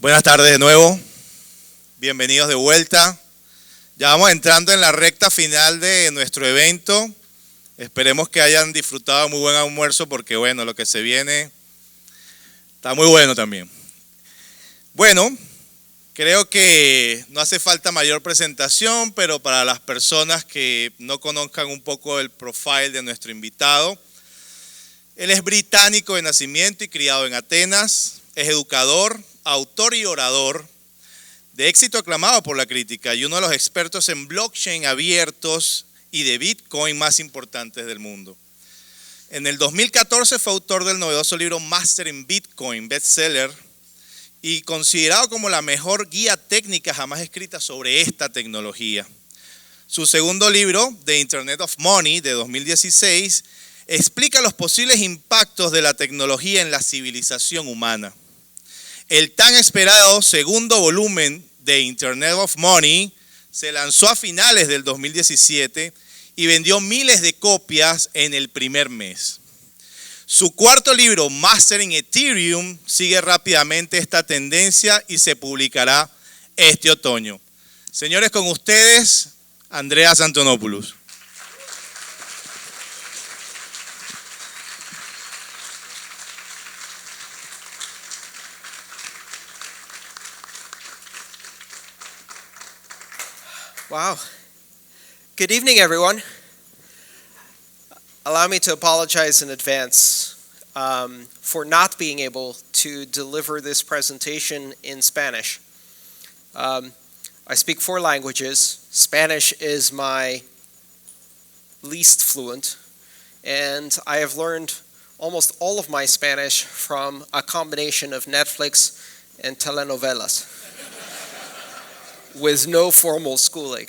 Buenas tardes de nuevo, bienvenidos de vuelta. Ya vamos entrando en la recta final de nuestro evento. Esperemos que hayan disfrutado muy buen almuerzo porque bueno, lo que se viene está muy bueno también. Bueno, creo que no hace falta mayor presentación, pero para las personas que no conozcan un poco el profile de nuestro invitado, él es británico de nacimiento y criado en Atenas, es educador, autor y orador, de éxito aclamado por la crítica y uno de los expertos en blockchain abiertos y de Bitcoin más importantes del mundo. En el 2014 fue autor del novedoso libro Máster en Bitcoin, bestseller, y considerado como la mejor guía técnica jamás escrita sobre esta tecnología. Su segundo libro, The Internet of Money, de 2016, explica los posibles impactos de la tecnología en la civilización humana. El tan esperado segundo volumen de Internet of Money se lanzó a finales del 2017 y vendió miles de copias en el primer mes. Su cuarto libro, Master en Ethereum, sigue rápidamente esta tendencia y se publicará este otoño. Señores, con ustedes, Andreas Antonopoulos. Wow. Good evening, everyone. Allow me to apologize in advance for not being able to deliver this presentation in Spanish. I speak 4 languages. Spanish is my least fluent, and I have learned almost all of my Spanish from a combination of Netflix and telenovelas. With no formal schooling,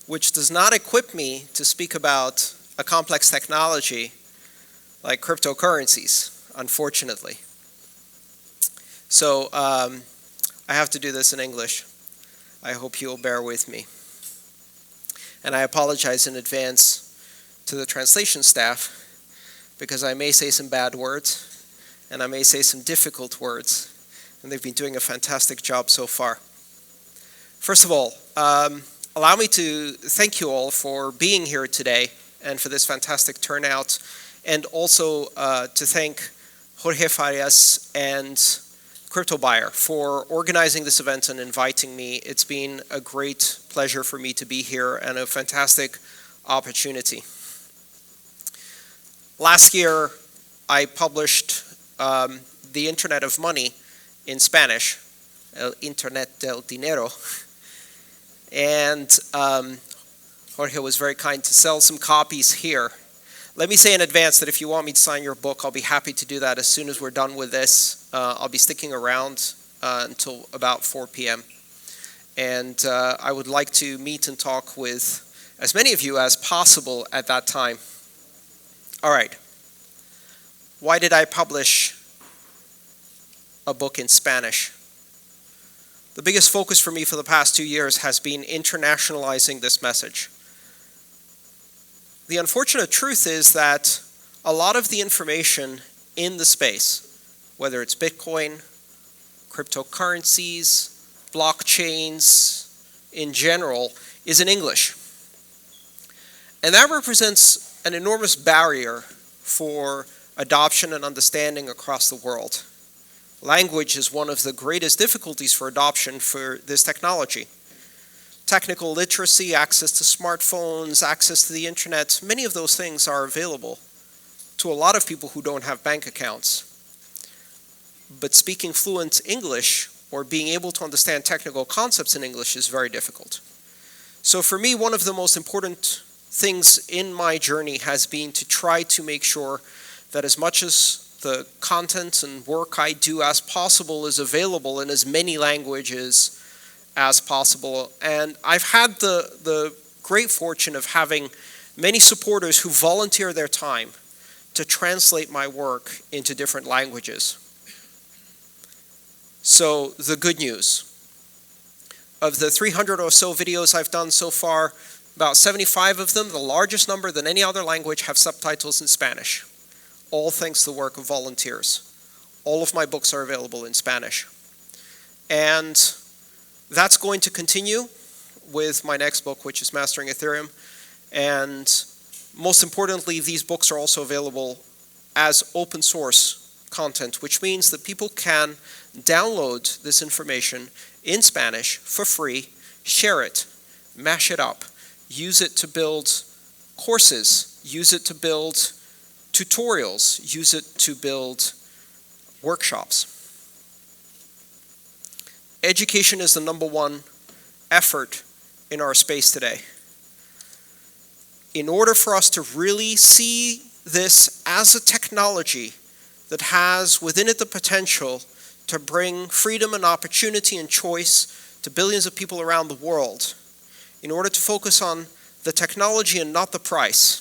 which does not equip me to speak about a complex technology like cryptocurrencies, unfortunately. So I have to do this in English. I hope you'll bear with me. And I apologize in advance to the translation staff because I may say some bad words and I may say some difficult words, and they've been doing a fantastic job so far. First of all, allow me to thank you all for being here today and for this fantastic turnout, and also to thank Jorge Farias and CryptoBuyer for organizing this event and inviting me. It's been a great pleasure for me to be here and a fantastic opportunity. Last year, I published The Internet of Money in Spanish, El Internet del Dinero. And Jorge was very kind to sell some copies here. Let me say in advance that if you want me to sign your book, I'll be happy to do that as soon as we're done with this. I'll be sticking around until about 4 p.m. And I would like to meet and talk with as many of you as possible at that time. All right. Why did I publish a book in Spanish? The biggest focus for me for the past 2 years has been internationalizing this message. The unfortunate truth is that a lot of the information in the space, whether it's Bitcoin, cryptocurrencies, blockchains in general, is in English. And that represents an enormous barrier for adoption and understanding across the world. Language is one of the greatest difficulties for adoption for this technology. Technical literacy, access to smartphones, access to the internet, many of those things are available to a lot of people who don't have bank accounts. But speaking fluent English or being able to understand technical concepts in English is very difficult. So for me, one of the most important things in my journey has been to try to make sure that as much as the content and work I do as possible is available in as many languages as possible. And I've had the great fortune of having many supporters who volunteer their time to translate my work into different languages. So the good news. Of the 300 or so videos I've done so far, about 75 of them, the largest number than any other language, have subtitles in Spanish. All thanks to the work of volunteers. All of my books are available in Spanish. And that's going to continue with my next book, which is Mastering Ethereum. And most importantly, these books are also available as open source content, which means that people can download this information in Spanish for free, share it, mash it up, use it to build courses, use it to build tutorials, use it to build workshops. Education is the #1 effort in our space today. In order for us to really see this as a technology that has within it the potential to bring freedom and opportunity and choice to billions of people around the world, in order to focus on the technology and not the price,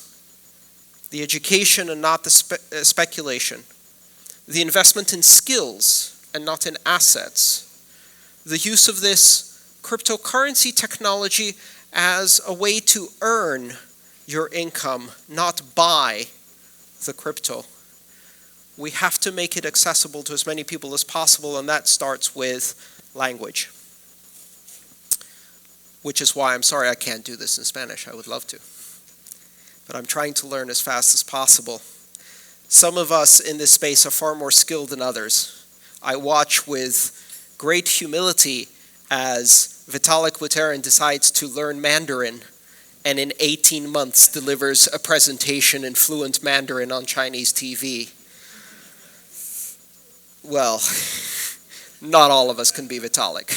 the education and not the speculation, the investment in skills and not in assets, the use of this cryptocurrency technology as a way to earn your income, not buy the crypto. We have to make it accessible to as many people as possible, and that starts with language. Which is why I'm sorry I can't do this in Spanish. I would love to. But I'm trying to learn as fast as possible. Some of us in this space are far more skilled than others. I watch with great humility as Vitalik Buterin decides to learn Mandarin and in 18 months delivers a presentation in fluent Mandarin on Chinese TV. Well, not all of us can be Vitalik.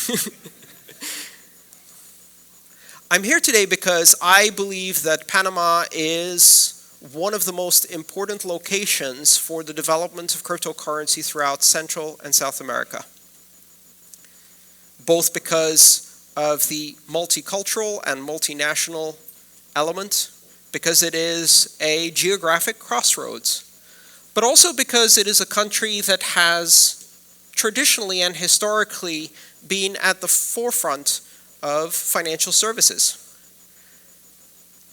I'm here today because I believe that Panama is one of the most important locations for the development of cryptocurrency throughout Central and South America. Both because of the multicultural and multinational element, because it is a geographic crossroads, but also because it is a country that has traditionally and historically been at the forefront of financial services.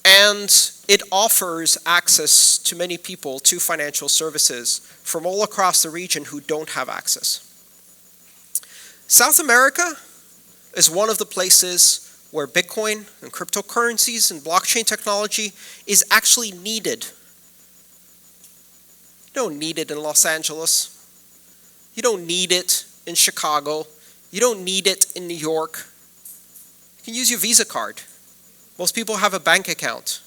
And it offers access to many people to financial services from all across the region who don't have access. South America is one of the places where Bitcoin and cryptocurrencies and blockchain technology is actually needed. You don't need it in Los Angeles. You don't need it in Chicago. You don't need it in New York. You can use your Visa card. Most people have a bank account.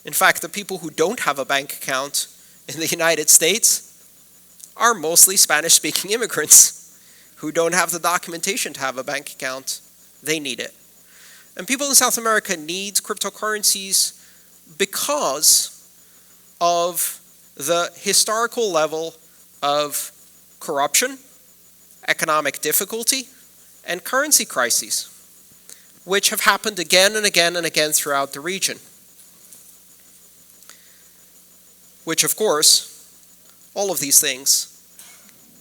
In fact, the people who don't have a bank account in the United States are mostly Spanish-speaking immigrants who don't have the documentation to have a bank account. They need it. And people in South America need cryptocurrencies because of the historical level of corruption, economic difficulty, and currency crises, which have happened again and again and again throughout the region. Which, of course, all of these things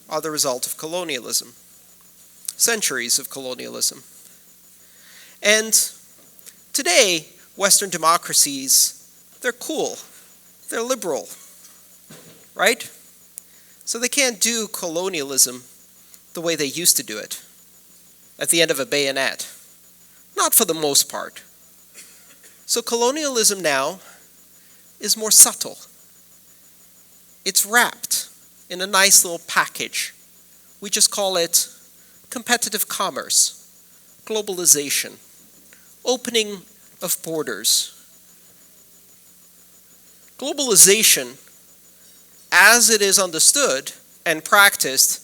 are the result of colonialism. Centuries of colonialism. And today, Western democracies, they're cool. They're liberal. Right? So they can't do colonialism the way they used to do it, at the end of a bayonet. Not for the most part. So colonialism now is more subtle. It's wrapped in a nice little package. We just call it competitive commerce, globalization, opening of borders. Globalization, as it is understood and practiced,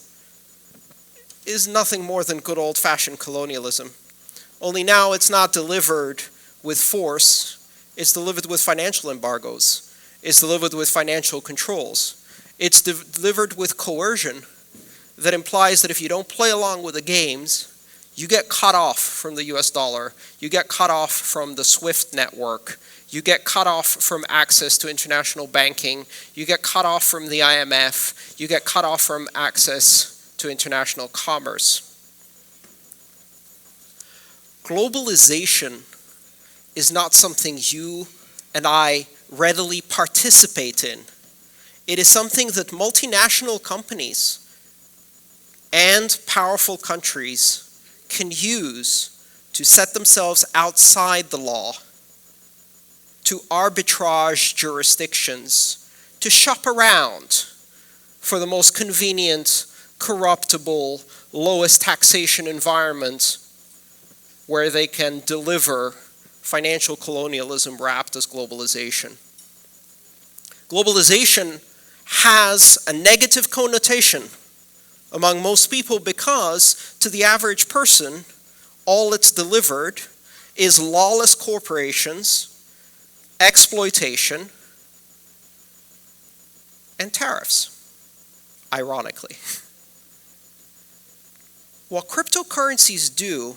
is nothing more than good old-fashioned colonialism. Only now it's not delivered with force, it's delivered with financial embargoes, it's delivered with financial controls, it's delivered with coercion that implies that if you don't play along with the games, you get cut off from the US dollar, you get cut off from the SWIFT network, you get cut off from access to international banking, you get cut off from the IMF, you get cut off from access to international commerce. Globalization is not something you and I readily participate in. It is something that multinational companies and powerful countries can use to set themselves outside the law, to arbitrage jurisdictions, to shop around for the most convenient, corruptible, lowest taxation environment where they can deliver financial colonialism wrapped as globalization. Globalization has a negative connotation among most people because, to the average person, all it's delivered is lawless corporations, exploitation, and tariffs, ironically. What cryptocurrencies do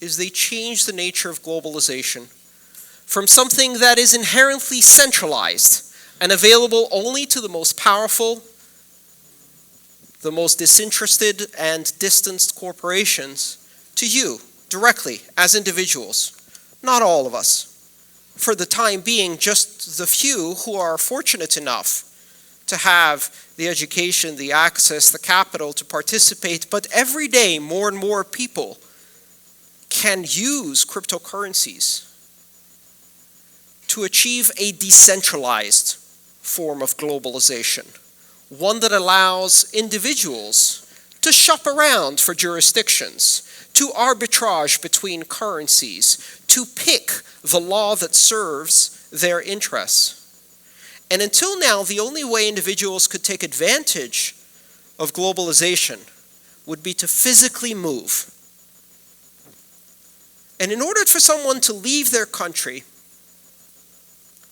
is they change the nature of globalization from something that is inherently centralized and available only to the most powerful, the most disinterested and distanced corporations, to you directly as individuals. Not all of us. For the time being, just the few who are fortunate enough to have the education, the access, the capital to participate, but every day more and more people can use cryptocurrencies to achieve a decentralized form of globalization, one that allows individuals to shop around for jurisdictions, to arbitrage between currencies, to pick the law that serves their interests. And until now, the only way individuals could take advantage of globalization would be to physically move. And in order for someone to leave their country,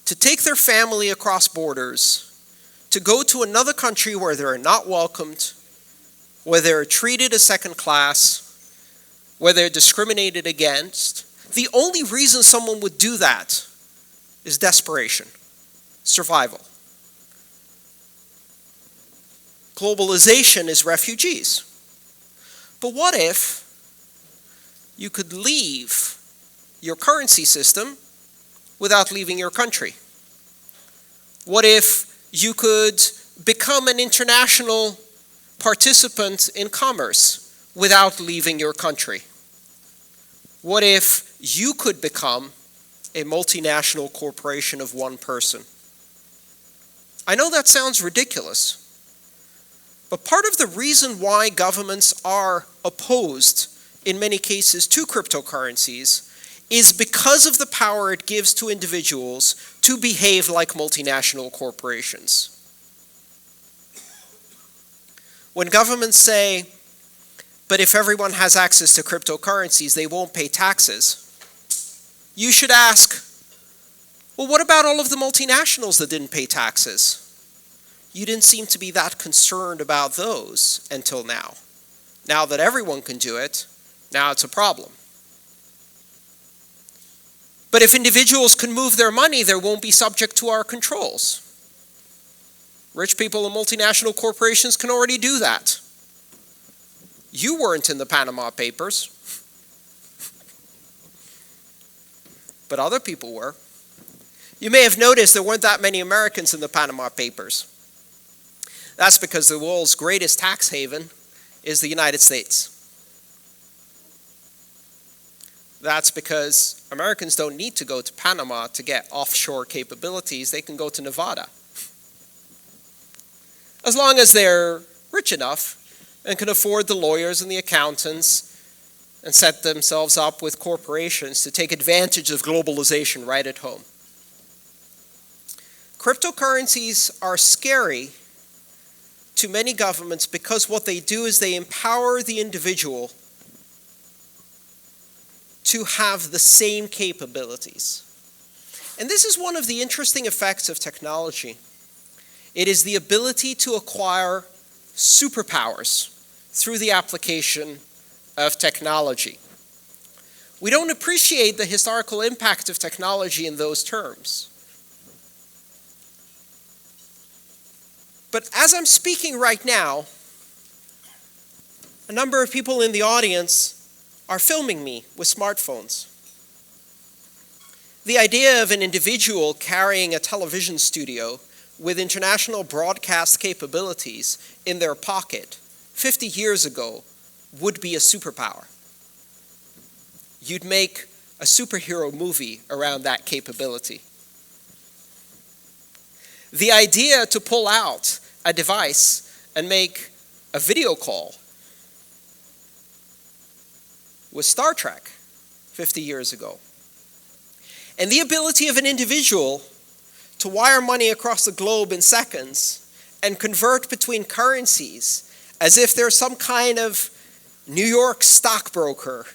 to take their family across borders, to go to another country where they're not welcomed, where they're treated as second class, where they're discriminated against, the only reason someone would do that is desperation, survival. Globalization is refugees. But what if you could leave your currency system without leaving your country? What if you could become an international participant in commerce without leaving your country? What if you could become a multinational corporation of one person? I know that sounds ridiculous, but part of the reason why governments are opposed in many cases to cryptocurrencies is because of the power it gives to individuals to behave like multinational corporations. When governments say, but if everyone has access to cryptocurrencies, they won't pay taxes, you should ask, well, what about all of the multinationals that didn't pay taxes? You didn't seem to be that concerned about those until now. Now that everyone can do it, now it's a problem. But if individuals can move their money, they won't be subject to our controls. Rich people and multinational corporations can already do that. You weren't in the Panama Papers, but other people were. You may have noticed there weren't that many Americans in the Panama Papers. That's because the world's greatest tax haven is the United States. That's because Americans don't need to go to Panama to get offshore capabilities. They can go to Nevada. As long as they're rich enough and can afford the lawyers and the accountants and set themselves up with corporations to take advantage of globalization right at home. Cryptocurrencies are scary to many governments because what they do is they empower the individual to have the same capabilities. And this is one of the interesting effects of technology. It is the ability to acquire superpowers through the application of technology. We don't appreciate the historical impact of technology in those terms. But as I'm speaking right now, a number of people in the audience are filming me with smartphones. The idea of an individual carrying a television studio with international broadcast capabilities in their pocket 50 years ago would be a superpower. You'd make a superhero movie around that capability. The idea to pull out a device and make a video call was Star Trek 50 years ago. And the ability of an individual to wire money across the globe in seconds and convert between currencies as if they're some kind of New York stockbroker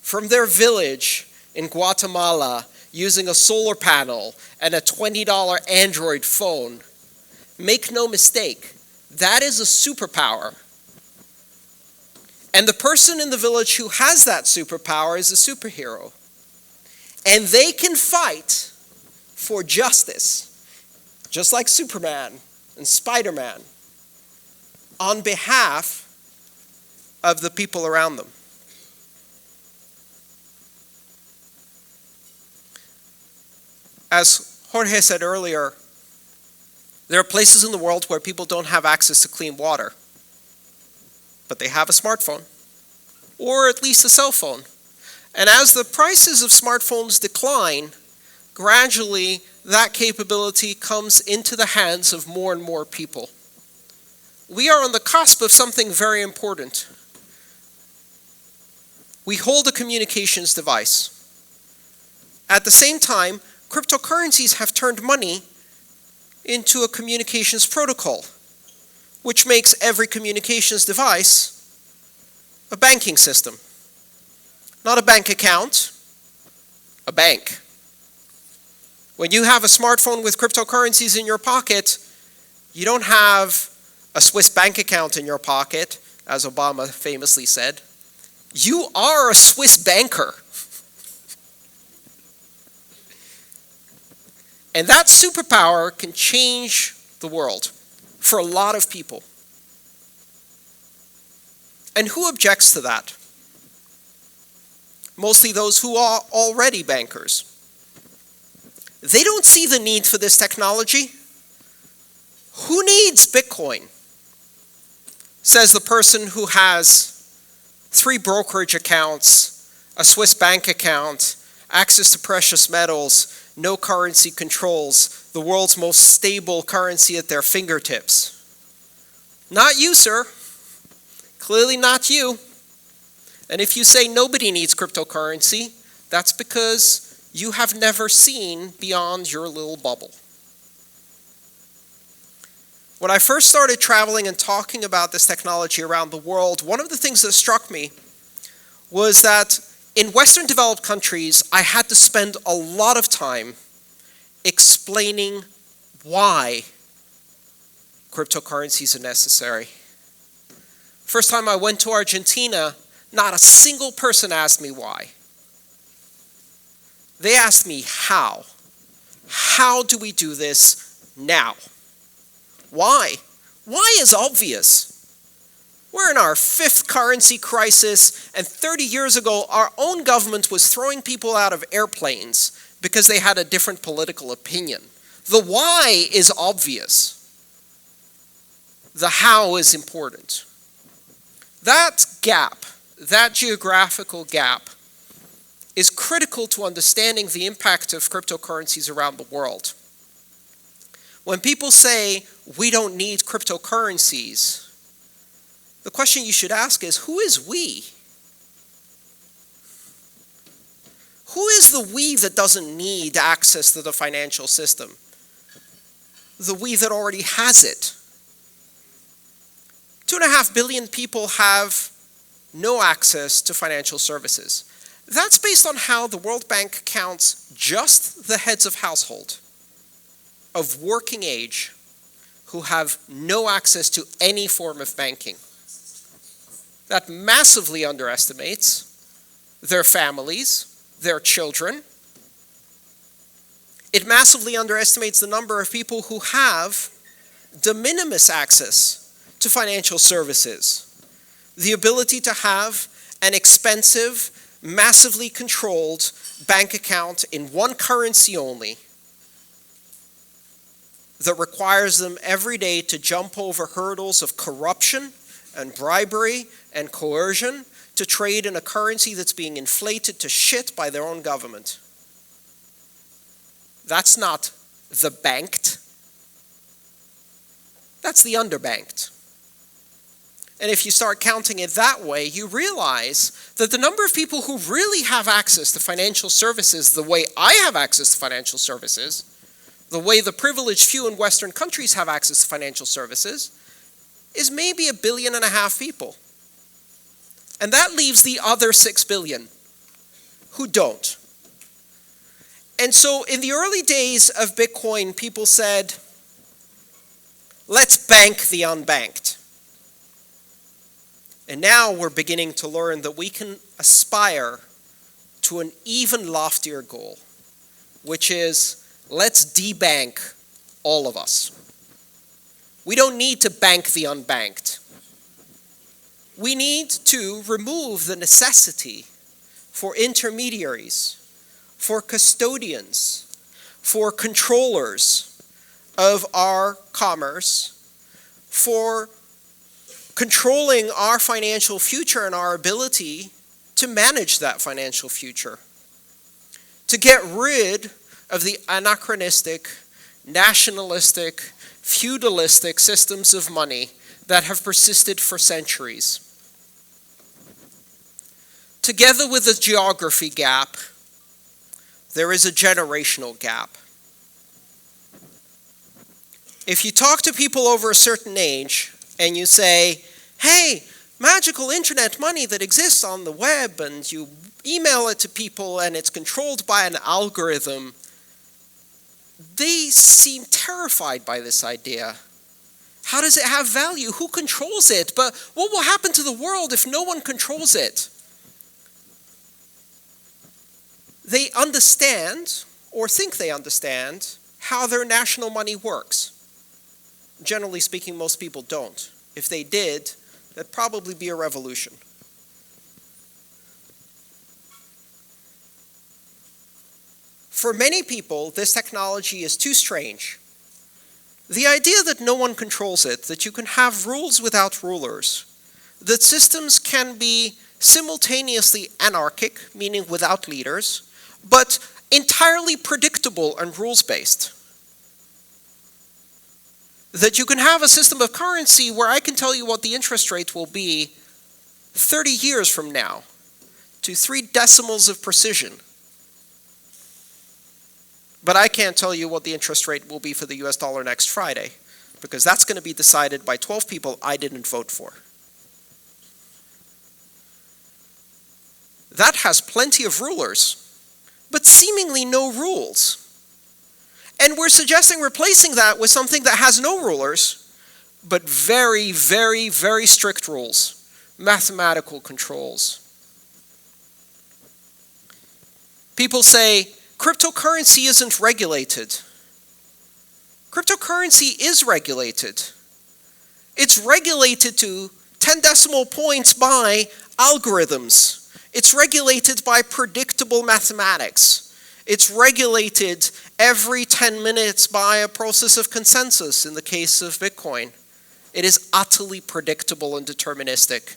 from their village in Guatemala using a solar panel and a $20 Android phone. Make no mistake, that is a superpower. And the person in the village who has that superpower is a superhero. And they can fight for justice, just like Superman and Spider-Man, on behalf of the people around them. As Jorge said earlier, there are places in the world where people don't have access to clean water, but they have a smartphone, or at least a cell phone. And as the prices of smartphones decline, gradually that capability comes into the hands of more and more people. We are on the cusp of something very important. We hold a communications device. At the same time, cryptocurrencies have turned money into a communications protocol, which makes every communications device a banking system. Not a bank account, a bank. When you have a smartphone with cryptocurrencies in your pocket, you don't have a Swiss bank account in your pocket, as Obama famously said. You are a Swiss banker. And that superpower can change the world for a lot of people. And who objects to that? Mostly those who are already bankers. They don't see the need for this technology. Who needs Bitcoin? Says the person who has 3 brokerage accounts, a Swiss bank account, access to precious metals, no currency controls, the world's most stable currency at their fingertips. Not you, sir. Clearly not you. And if you say nobody needs cryptocurrency, that's because you have never seen beyond your little bubble. When I first started traveling and talking about this technology around the world, one of the things that struck me was that in Western developed countries, I had to spend a lot of time explaining why cryptocurrencies are necessary. First time I went to Argentina, not a single person asked me why. They asked me how. How do we do this now? Why? Why is obvious. We're in our 5th currency crisis, and 30 years ago, our own government was throwing people out of airplanes because they had a different political opinion. The why is obvious. The how is important. That gap, that geographical gap, is critical to understanding the impact of cryptocurrencies around the world. When people say, we don't need cryptocurrencies, the question you should ask is, who is we? Who is the we that doesn't need access to the financial system? The we that already has it. 2.5 billion people have no access to financial services. That's based on how the World Bank counts just the heads of household of working age who have no access to any form of banking. That massively underestimates their families, their children. It massively underestimates the number of people who have de minimis access to financial services. The ability to have an expensive, massively controlled bank account in one currency only that requires them every day to jump over hurdles of corruption and bribery and coercion to trade in a currency that's being inflated to shit by their own government. That's not the banked. That's the underbanked. And if you start counting it that way, you realize that the number of people who really have access to financial services the way I have access to financial services, the way the privileged few in Western countries have access to financial services, is maybe 1.5 billion people. And that leaves the other 6 billion who don't. And so in the early days of Bitcoin, people said, let's bank the unbanked. And now we're beginning to learn that we can aspire to an even loftier goal, which is let's debank all of us. We don't need to bank the unbanked. We need to remove the necessity for intermediaries, for custodians, for controllers of our commerce, for controlling our financial future and our ability to manage that financial future. To get rid of the anachronistic, nationalistic, feudalistic systems of money that have persisted for centuries. Together with the geography gap, there is a generational gap. If you talk to people over a certain age and you say, hey, magical internet money that exists on the web, and you email it to people and it's controlled by an algorithm, they seem terrified by this idea. How does it have value? Who controls it? But what will happen to the world if no one controls it? They understand, or think they understand, how their national money works. Generally speaking, most people don't. If they did, that'd probably be a revolution. For many people, this technology is too strange. The idea that no one controls it, that you can have rules without rulers, that systems can be simultaneously anarchic, meaning without leaders, but entirely predictable and rules-based. That you can have a system of currency where I can tell you what the interest rate will be 30 years from now, to 3 decimals of precision. But I can't tell you what the interest rate will be for the US dollar next Friday, because that's going to be decided by 12 people I didn't vote for. That has plenty of rulers, but seemingly no rules. And we're suggesting replacing that with something that has no rulers, but very, very, very strict rules, mathematical controls. People say, cryptocurrency isn't regulated. Cryptocurrency is regulated. It's regulated to 10 decimal points by algorithms. It's regulated by predictable mathematics. It's regulated every 10 minutes by a process of consensus in the case of Bitcoin. It is utterly predictable and deterministic.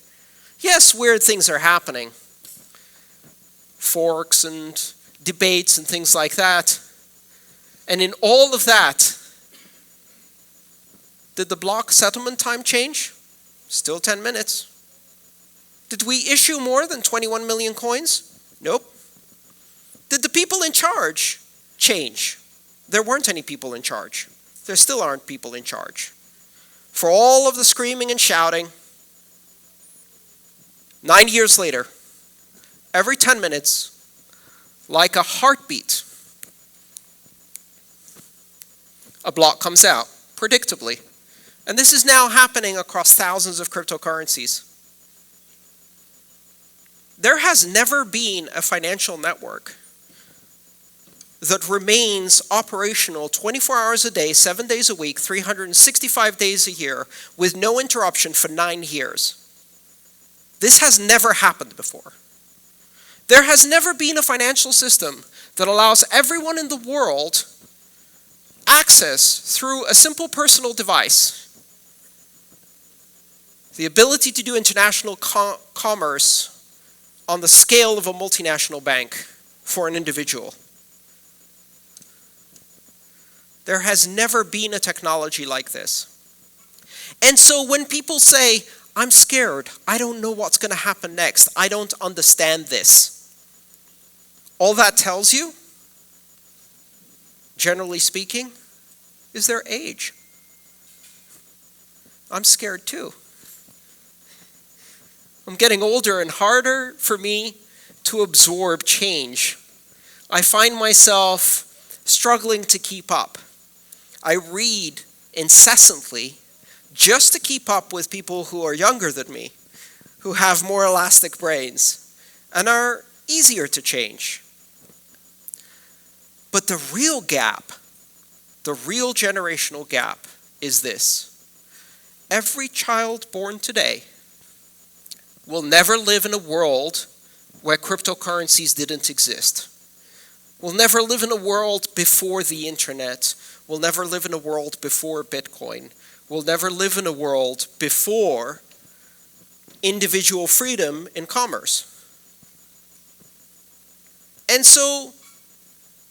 Yes, weird things are happening. Forks and debates and things like that. And in all of that, did the block settlement time change? Still 10 minutes. Did we issue more than 21 million coins? Nope. Did the people in charge change? There weren't any people in charge. There still aren't people in charge. For all of the screaming and shouting, 9 years later, every 10 minutes, like a heartbeat, a block comes out, predictably. And this is now happening across thousands of cryptocurrencies. There has never been a financial network that remains operational 24 hours a day, 7 days a week, 365 days a year, with no interruption for 9 years. This has never happened before. There has never been a financial system that allows everyone in the world access through a simple personal device The ability to do international commerce on the scale of a multinational bank for an individual. There has never been a technology like this. And so when people say, I'm scared, I don't know what's going to happen next, I don't understand this, all that tells you, generally speaking, is their age. I'm scared too. I'm getting older and harder for me to absorb change. I find myself struggling to keep up. I read incessantly just to keep up with people who are younger than me, who have more elastic brains, and are easier to change. But the real gap, the real generational gap is this. Every child born today will never live in a world where cryptocurrencies didn't exist. Will never live in a world before the internet. Will never live in a world before Bitcoin. Will never live in a world before individual freedom in commerce. And so,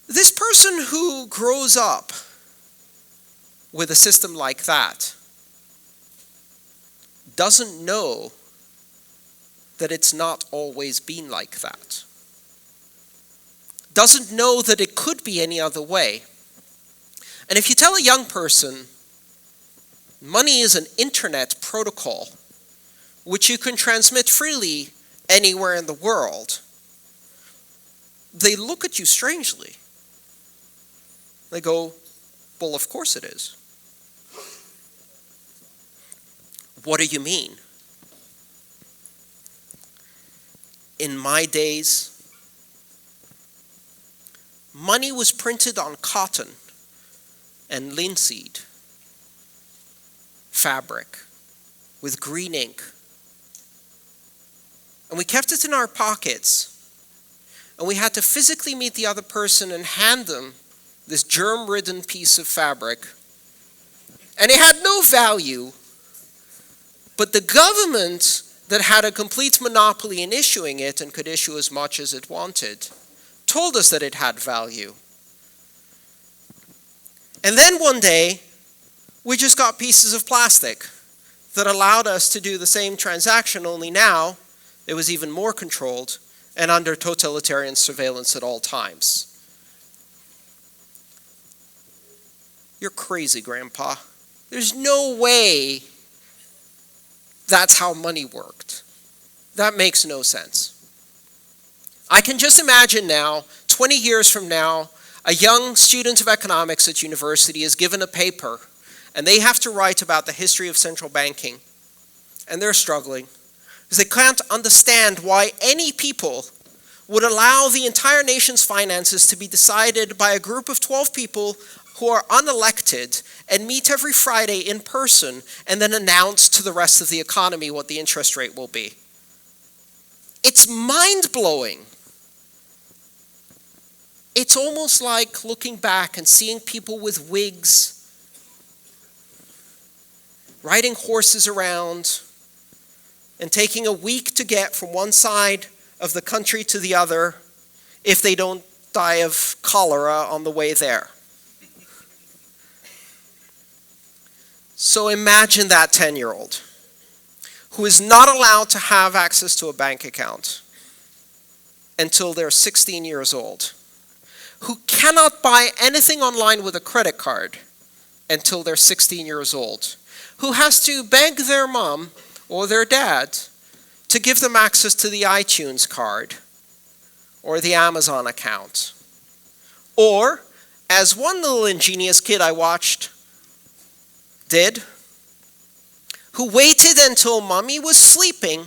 this person who grows up with a system like that doesn't know that it's not always been like that. Doesn't know that it could be any other way. And if you tell a young person, money is an internet protocol which you can transmit freely anywhere in the world, they look at you strangely. They go, well, of course it is. What do you mean? In my days, money was printed on cotton and linseed fabric with green ink. And we kept it in our pockets. And we had to physically meet the other person and hand them this germ-ridden piece of fabric. And it had no value, but the government that had a complete monopoly in issuing it and could issue as much as it wanted told us that it had value. And then one day, we just got pieces of plastic that allowed us to do the same transaction, only now it was even more controlled and under totalitarian surveillance at all times. You're crazy, Grandpa. There's no way that's how money worked. That makes no sense. I can just imagine now, 20 years from now, a young student of economics at university is given a paper and they have to write about the history of central banking. And they're struggling because they can't understand why any people would allow the entire nation's finances to be decided by a group of 12 people who are unelected and meet every Friday in person and then announce to the rest of the economy what the interest rate will be. It's mind-blowing. It's almost like looking back and seeing people with wigs riding horses around and taking a week to get from one side of the country to the other if they don't die of cholera on the way there. So imagine that 10-year-old who is not allowed to have access to a bank account until they're 16 years old, who cannot buy anything online with a credit card until they're 16 years old, who has to beg their mom or their dad to give them access to the iTunes card or the Amazon account. Or, as one little ingenious kid I watched did, who waited until mommy was sleeping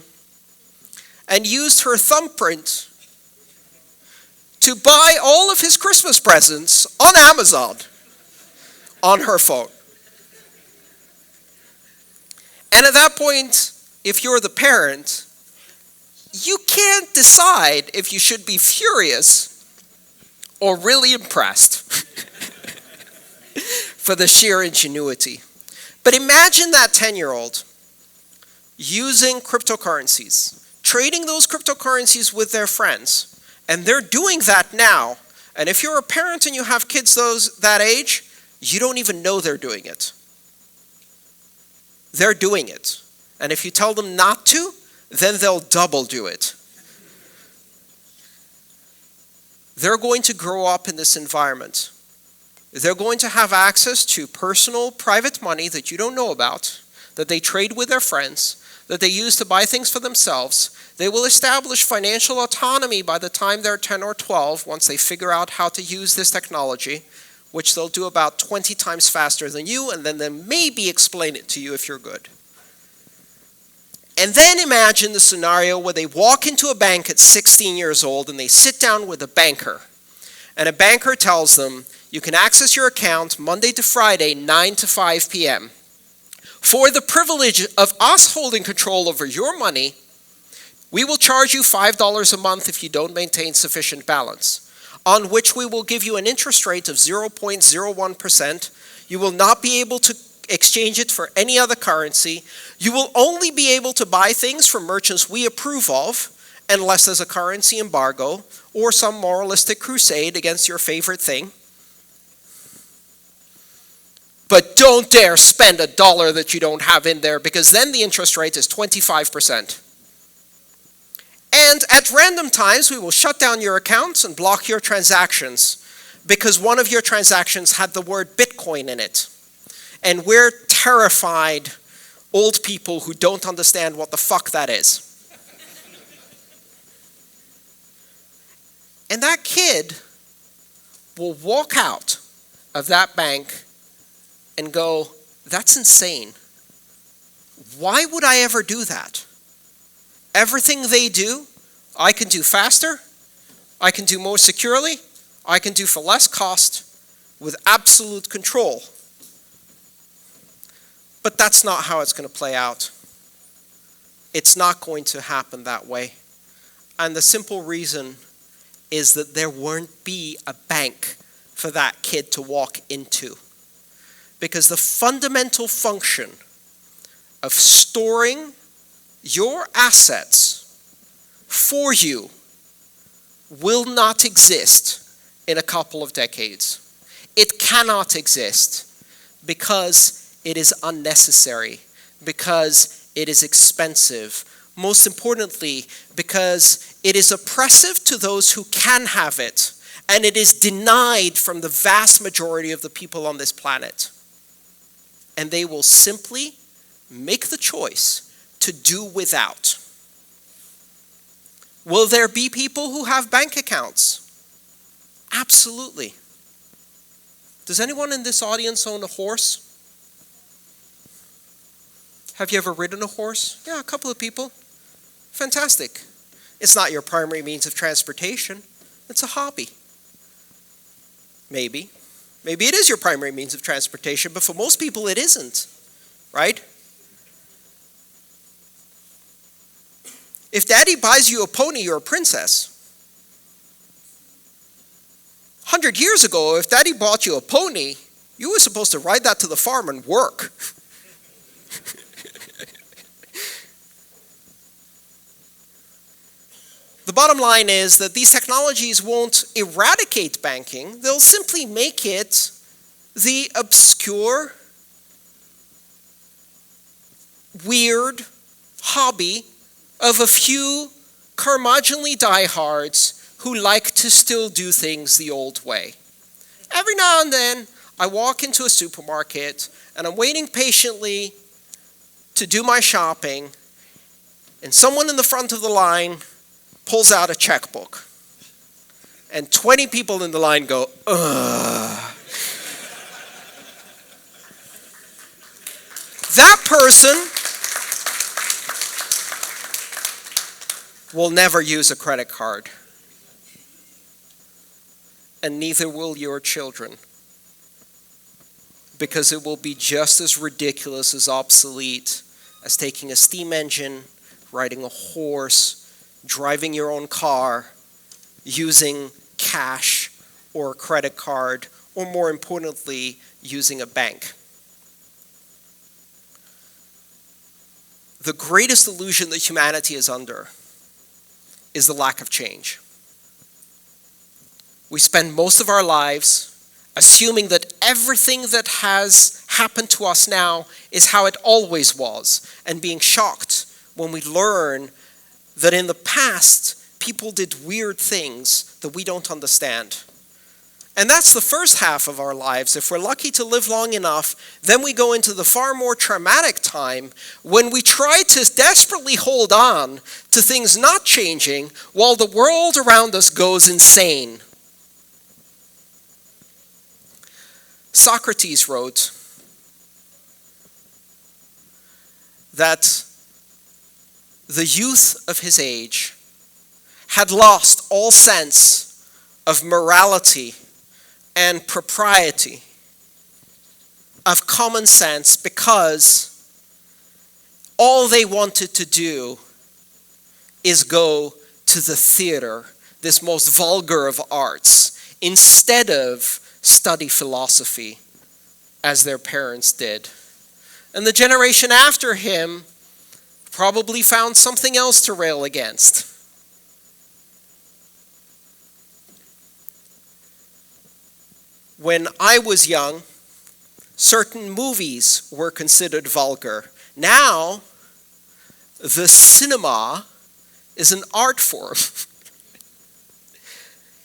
and used her thumbprint to buy all of his Christmas presents on Amazon on her phone. And at that point, if you're the parent, you can't decide if you should be furious or really impressed for the sheer ingenuity. But imagine that 10-year-old. using cryptocurrencies, trading those cryptocurrencies with their friends. And they're doing that now. And if you're a parent and you have kids that age, you don't even know they're doing it. They're doing it. And if you tell them not to, then they'll double do it. They're going to grow up in this environment. They're going to have access to personal, private money that you don't know about, that they trade with their friends, that they use to buy things for themselves. They will establish financial autonomy by the time they're 10 or 12, once they figure out how to use this technology, which they'll do about 20 times faster than you, and then they maybe explain it to you if you're good. And then imagine the scenario where they walk into a bank at 16 years old and they sit down with a banker. And a banker tells them, you can access your account Monday to Friday, 9 to 5 p.m. For the privilege of us holding control over your money, we will charge you $5 a month if you don't maintain sufficient balance, on which we will give you an interest rate of 0.01%. You will not be able to exchange it for any other currency. You will only be able to buy things from merchants we approve of, unless there's a currency embargo or some moralistic crusade against your favorite thing. But don't dare spend $1 that you don't have in there, because then the interest rate is 25%. And at random times, we will shut down your accounts and block your transactions because one of your transactions had the word Bitcoin in it. And we're terrified old people who don't understand what the fuck that is. And that kid will walk out of that bank and go, that's insane. Why would I ever do that? Everything they do, I can do faster, I can do more securely, I can do for less cost with absolute control. But that's not how it's going to play out. It's not going to happen that way. And the simple reason is that there won't be a bank for that kid to walk into. Because the fundamental function of storing your assets for you will not exist in a couple of decades. It cannot exist because it is unnecessary, because it is expensive. Most importantly, because it is oppressive to those who can have it, and it is denied from the vast majority of the people on this planet. And they will simply make the choice to do without. Will there be people who have bank accounts? Absolutely. Does anyone in this audience own a horse? Have you ever ridden a horse? Yeah, a couple of people. Fantastic. It's not your primary means of transportation. It's a hobby. Maybe. Maybe it is your primary means of transportation, but for most people it isn't, right? If daddy buys you a pony, you're a princess. 100 years ago, if daddy bought you a pony, you were supposed to ride that to the farm and work. The bottom line is that these technologies won't eradicate banking. They'll simply make it the obscure, weird hobby of a few curmudgeonly diehards who like to still do things the old way. Every now and then, I walk into a supermarket and I'm waiting patiently to do my shopping, and someone in the front of the line pulls out a checkbook. And 20 people in the line go, ugh. That person will never use a credit card. And neither will your children. Because it will be just as ridiculous as obsolete as taking a steam engine, riding a horse, driving your own car, using cash or a credit card, or more importantly, using a bank. the greatest illusion that humanity is under is the lack of change. We spend most of our lives assuming that everything that has happened to us now is how it always was, and being shocked when we learn that in the past, people did weird things that we don't understand. And that's the first half of our lives. If we're lucky to live long enough, then we go into the far more traumatic time when we try to desperately hold on to things not changing while the world around us goes insane. Socrates wrote that the youth of his age had lost all sense of morality and propriety, of common sense, because all they wanted to do is go to the theater, this most vulgar of arts, instead of study philosophy as their parents did. And the generation after him probably found something else to rail against. When I was young, certain movies were considered vulgar. Now, the cinema is an art form.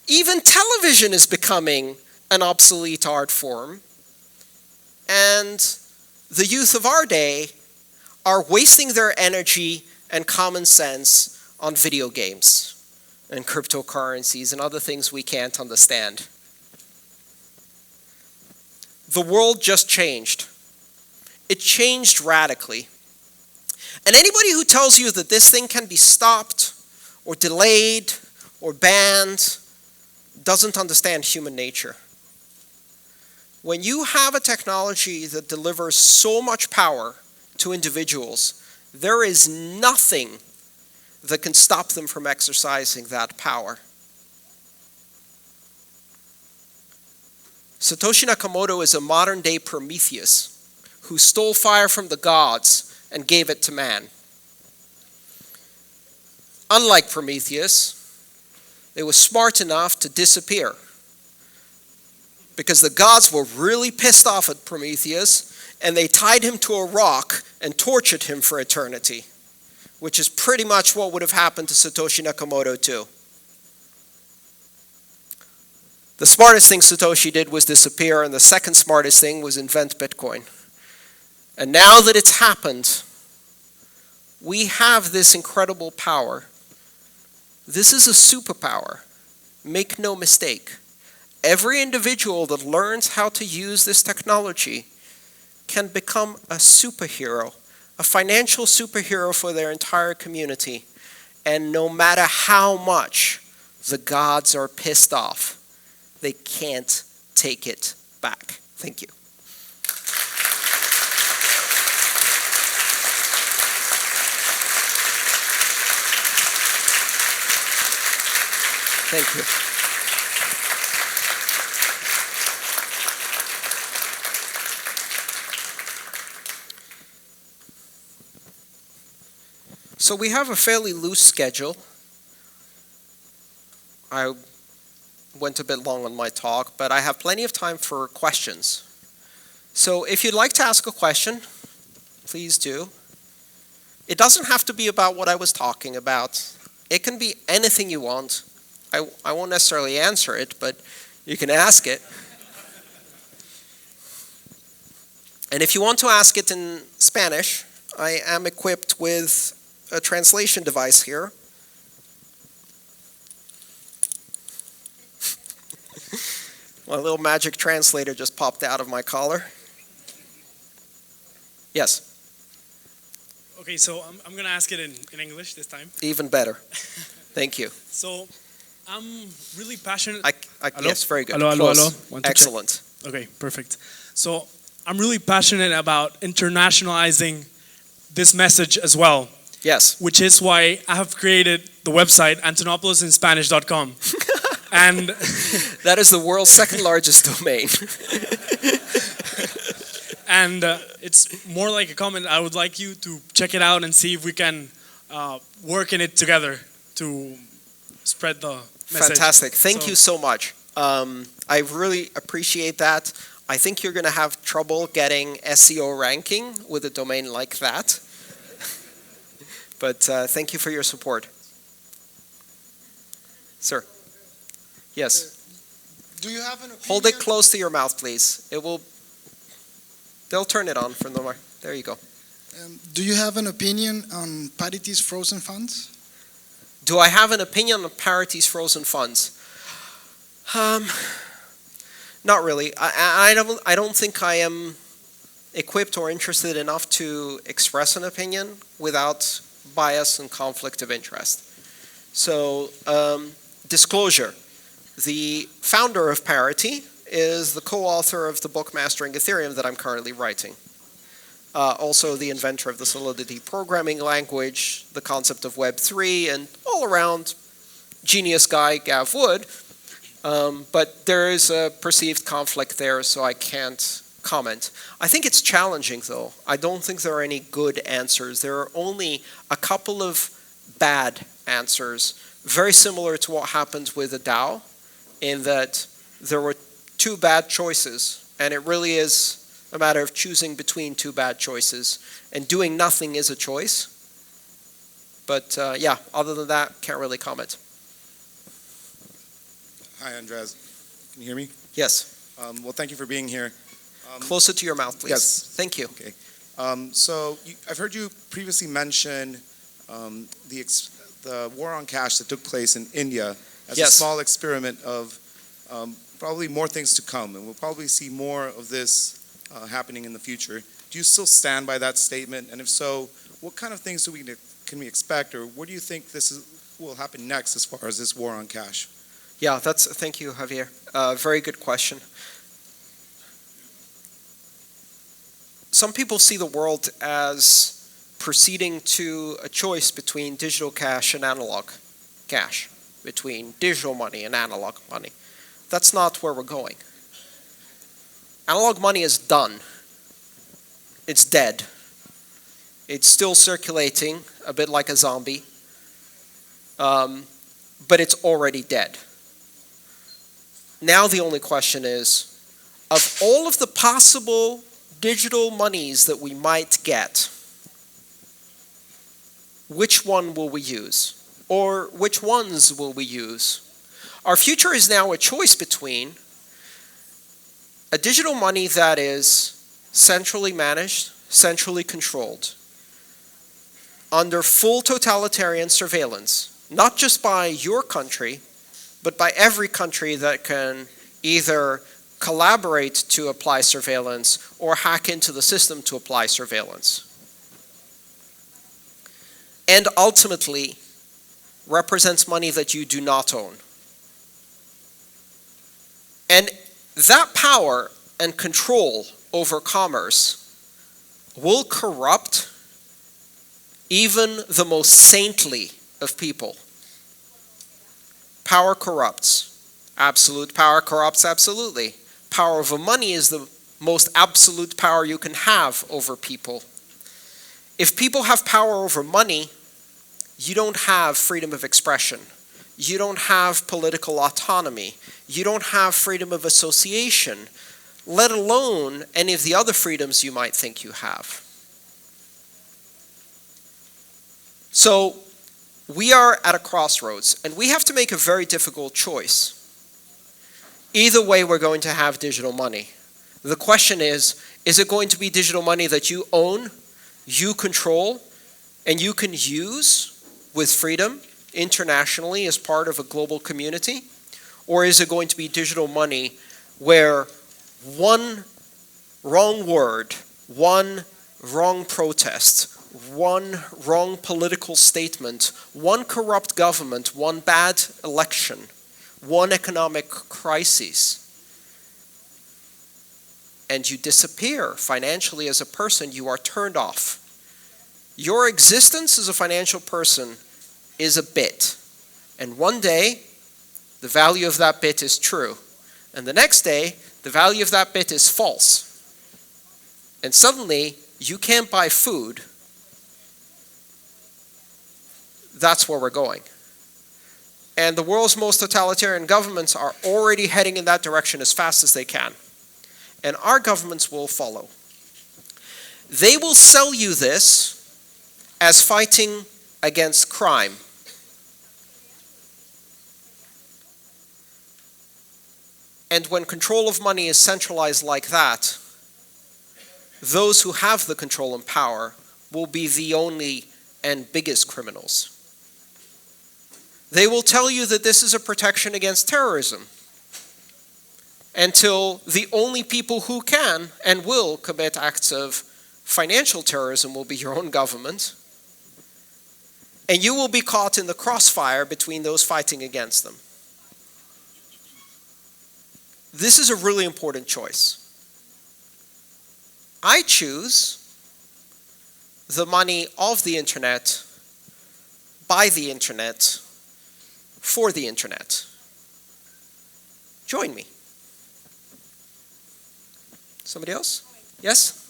Even television is becoming an obsolete art form. And the youth of our day are wasting their energy and common sense on video games and cryptocurrencies and other things we can't understand. The world just changed. It changed radically. And anybody who tells you that this thing can be stopped or delayed or banned doesn't understand human nature. When you have a technology that delivers so much power to individuals, there is nothing that can stop them from exercising that power. Satoshi Nakamoto is a modern-day Prometheus who stole fire from the gods and gave it to man. Unlike Prometheus, they were smart enough to disappear because the gods were really pissed off at Prometheus and they tied him to a rock and tortured him for eternity, which is pretty much what would have happened to Satoshi Nakamoto too. The smartest thing Satoshi did was disappear, and the second smartest thing was invent Bitcoin. And now that it's happened, we have this incredible power. This is a superpower. Make no mistake. Every individual that learns how to use this technology can become a superhero, a financial superhero for their entire community. And no matter how much the gods are pissed off, they can't take it back. Thank you. Thank you. So we have a fairly loose schedule. I went a bit long on my talk, but I have plenty of time for questions. So if you'd like to ask a question, please do. It doesn't have to be about what I was talking about. It can be anything you want. I won't necessarily answer it, but you can ask it. And if you want to ask it in Spanish, I am equipped with a translation device here. My little magic translator just popped out of my collar. Yes? Okay, so I'm going to ask it in English this time. Even better. Thank you. So I'm really passionate. Yes, very good. Hello, hello, hello. Excellent. Okay, perfect. So I'm really passionate about internationalizing this message as well. Yes. Which is why I have created the website AntonopoulosinSpanish.com. And that is the world's second largest domain. And it's more like a comment. I would like you to check it out and see if we can work in it together to spread the message. Fantastic. Thank you so much. I really appreciate that. I think you're going to have trouble getting SEO ranking with a domain like that. But thank you for your support. Sir. Yes. Do you have an opinion? Hold it close to your mouth, please. They'll turn it on from the mark. There you go. Do you have an opinion on Parity's frozen funds? Do I have an opinion on Parity's frozen funds? Not really. I don't think I am equipped or interested enough to express an opinion without bias and conflict of interest. So, disclosure. The founder of Parity is the co-author of the book Mastering Ethereum that I'm currently writing. Also the inventor of the Solidity programming language, the concept of Web3, and all around genius guy, Gav Wood. But there is a perceived conflict there, so I can't comment. I think it's challenging, though. I don't think there are any good answers. There are only a couple of bad answers, very similar to what happened with the DAO, in that there were two bad choices, and it really is a matter of choosing between two bad choices, and doing nothing is a choice. But yeah, other than that, can't really comment. Hi, Andreas. Can you hear me? Yes. Well, thank you for being here. Closer to your mouth, please. Yes. Thank you. Okay. I've heard you previously mention the war on cash that took place in India as a small experiment of probably more things to come, and we'll probably see more of this happening in the future. Do you still stand by that statement? And if so, what kind of things can we expect, or what do you think will happen next as far as this war on cash? Yeah, thank you, Javier. Very good question. Some people see the world as proceeding to a choice between digital cash and analog cash, between digital money and analog money. That's not where we're going. Analog money is done. It's dead. It's still circulating, a bit like a zombie, but it's already dead. Now the only question is, of all of the possible digital monies that we might get, which one will we use? Or which ones will we use? Our future is now a choice between a digital money that is centrally managed, centrally controlled, under full totalitarian surveillance, not just by your country, but by every country that can either collaborate to apply surveillance or hack into the system to apply surveillance. And ultimately represents money that you do not own. And that power and control over commerce will corrupt even the most saintly of people. Power corrupts. Absolute power corrupts absolutely. Power over money is the most absolute power you can have over people. If people have power over money, you don't have freedom of expression. You don't have political autonomy. You don't have freedom of association, let alone any of the other freedoms you might think you have. So we are at a crossroads, and we have to make a very difficult choice. Either way, we're going to have digital money. The question is it going to be digital money that you own, you control, and you can use with freedom internationally as part of a global community? Or is it going to be digital money where one wrong word, one wrong protest, one wrong political statement, one corrupt government, one bad election, one economic crisis, and you disappear financially as a person, you are turned off. Your existence as a financial person is a bit. And one day, the value of that bit is true. And the next day, the value of that bit is false. and suddenly you can't buy food, that's where we're going. And the world's most totalitarian governments are already heading in that direction as fast as they can. And our governments will follow. They will sell you this as fighting against crime. And when control of money is centralized like that, those who have the control and power will be the only and biggest criminals. They will tell you that this is a protection against terrorism, until the only people who can and will commit acts of financial terrorism will be your own government, and you will be caught in the crossfire between those fighting against them. This is a really important choice. I choose the money of the internet, by the internet, for the internet. Join me. Somebody else? Yes?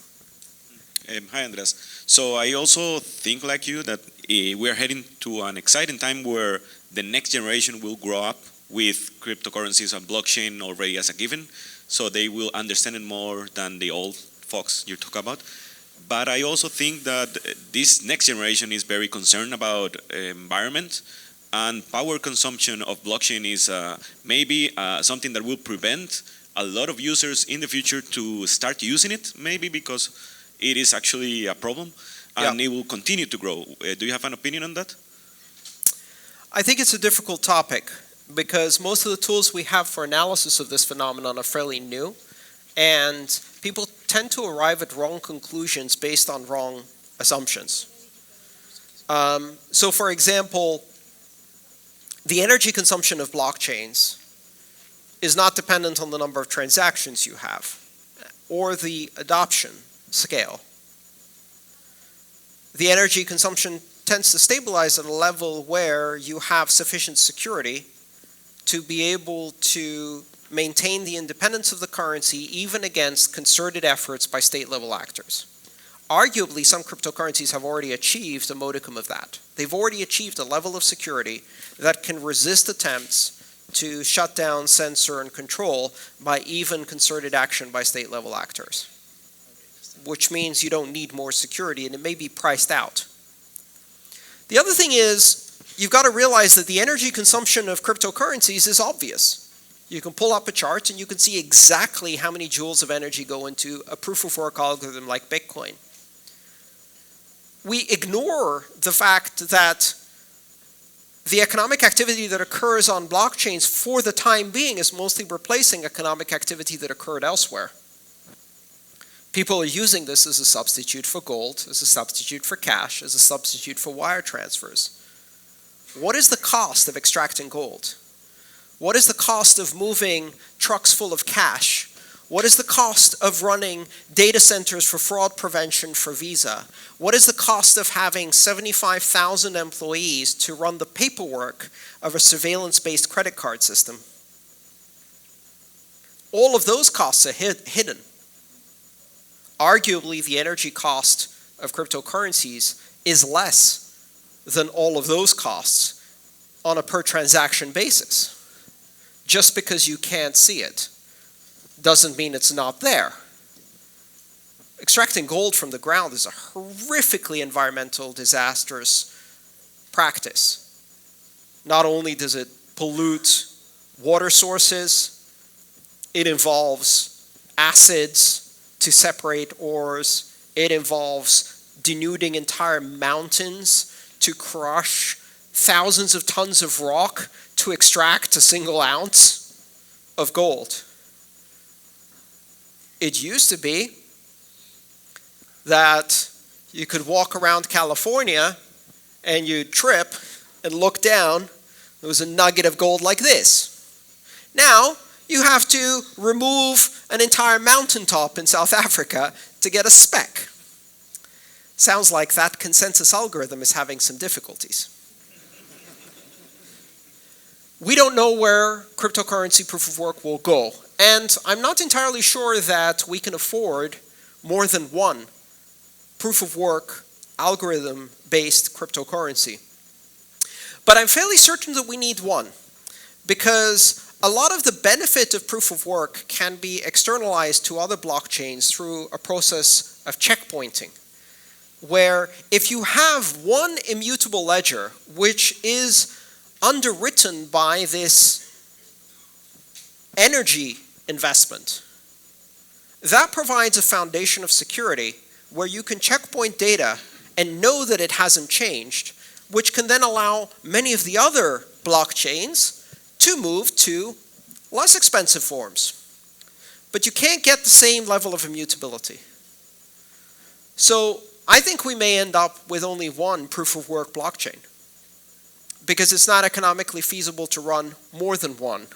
Hi, Andreas. So I also think like you that we're heading to an exciting time where the next generation will grow up with cryptocurrencies and blockchain already as a given, so they will understand it more than the old folks you talk about. But I also think that this next generation is very concerned about environment, and power consumption of blockchain is maybe something that will prevent a lot of users in the future to start using it, maybe because it is actually a problem, and it will continue to grow. Do you have an opinion on that? I think it's a difficult topic, because most of the tools we have for analysis of this phenomenon are fairly new, and people tend to arrive at wrong conclusions based on wrong assumptions. So for example, the energy consumption of blockchains is not dependent on the number of transactions you have or the adoption scale. The energy consumption tends to stabilize at a level where you have sufficient security to be able to maintain the independence of the currency even against concerted efforts by state-level actors. Arguably, some cryptocurrencies have already achieved a modicum of that. They've already achieved a level of security that can resist attempts to shut down, censor, and control by even concerted action by state-level actors, which means you don't need more security, and it may be priced out. The other thing is, you've got to realize that the energy consumption of cryptocurrencies is obvious. You can pull up a chart and you can see exactly how many joules of energy go into a proof-of-work algorithm like Bitcoin. We ignore the fact that the economic activity that occurs on blockchains for the time being is mostly replacing economic activity that occurred elsewhere. People are using this as a substitute for gold, as a substitute for cash, as a substitute for wire transfers. What is the cost of extracting gold? What is the cost of moving trucks full of cash? What is the cost of running data centers for fraud prevention for Visa? What is the cost of having 75,000 employees to run the paperwork of a surveillance-based credit card system? All of those costs are hidden. Arguably, the energy cost of cryptocurrencies is less than all of those costs on a per transaction basis. Just because you can't see it doesn't mean it's not there. Extracting gold from the ground is a horrifically environmental disastrous practice. Not only does it pollute water sources, it involves acids to separate ores, it involves denuding entire mountains to crush thousands of tons of rock to extract a single ounce of gold. It used to be that you could walk around California and you'd trip and look down, there was a nugget of gold like this. Now, you have to remove an entire mountaintop in South Africa to get a speck. Sounds like that consensus algorithm is having some difficulties. We don't know where cryptocurrency proof of work will go. And I'm not entirely sure that we can afford more than one proof of work algorithm-based cryptocurrency. But I'm fairly certain that we need one, because a lot of the benefit of proof of work can be externalized to other blockchains through a process of checkpointing, where if you have one immutable ledger which is underwritten by this energy investment, that provides a foundation of security where you can checkpoint data and know that it hasn't changed, which can then allow many of the other blockchains to move to less expensive forms. But you can't get the same level of immutability. So I think we may end up with only one proof of work blockchain, because it's not economically feasible to run more than one.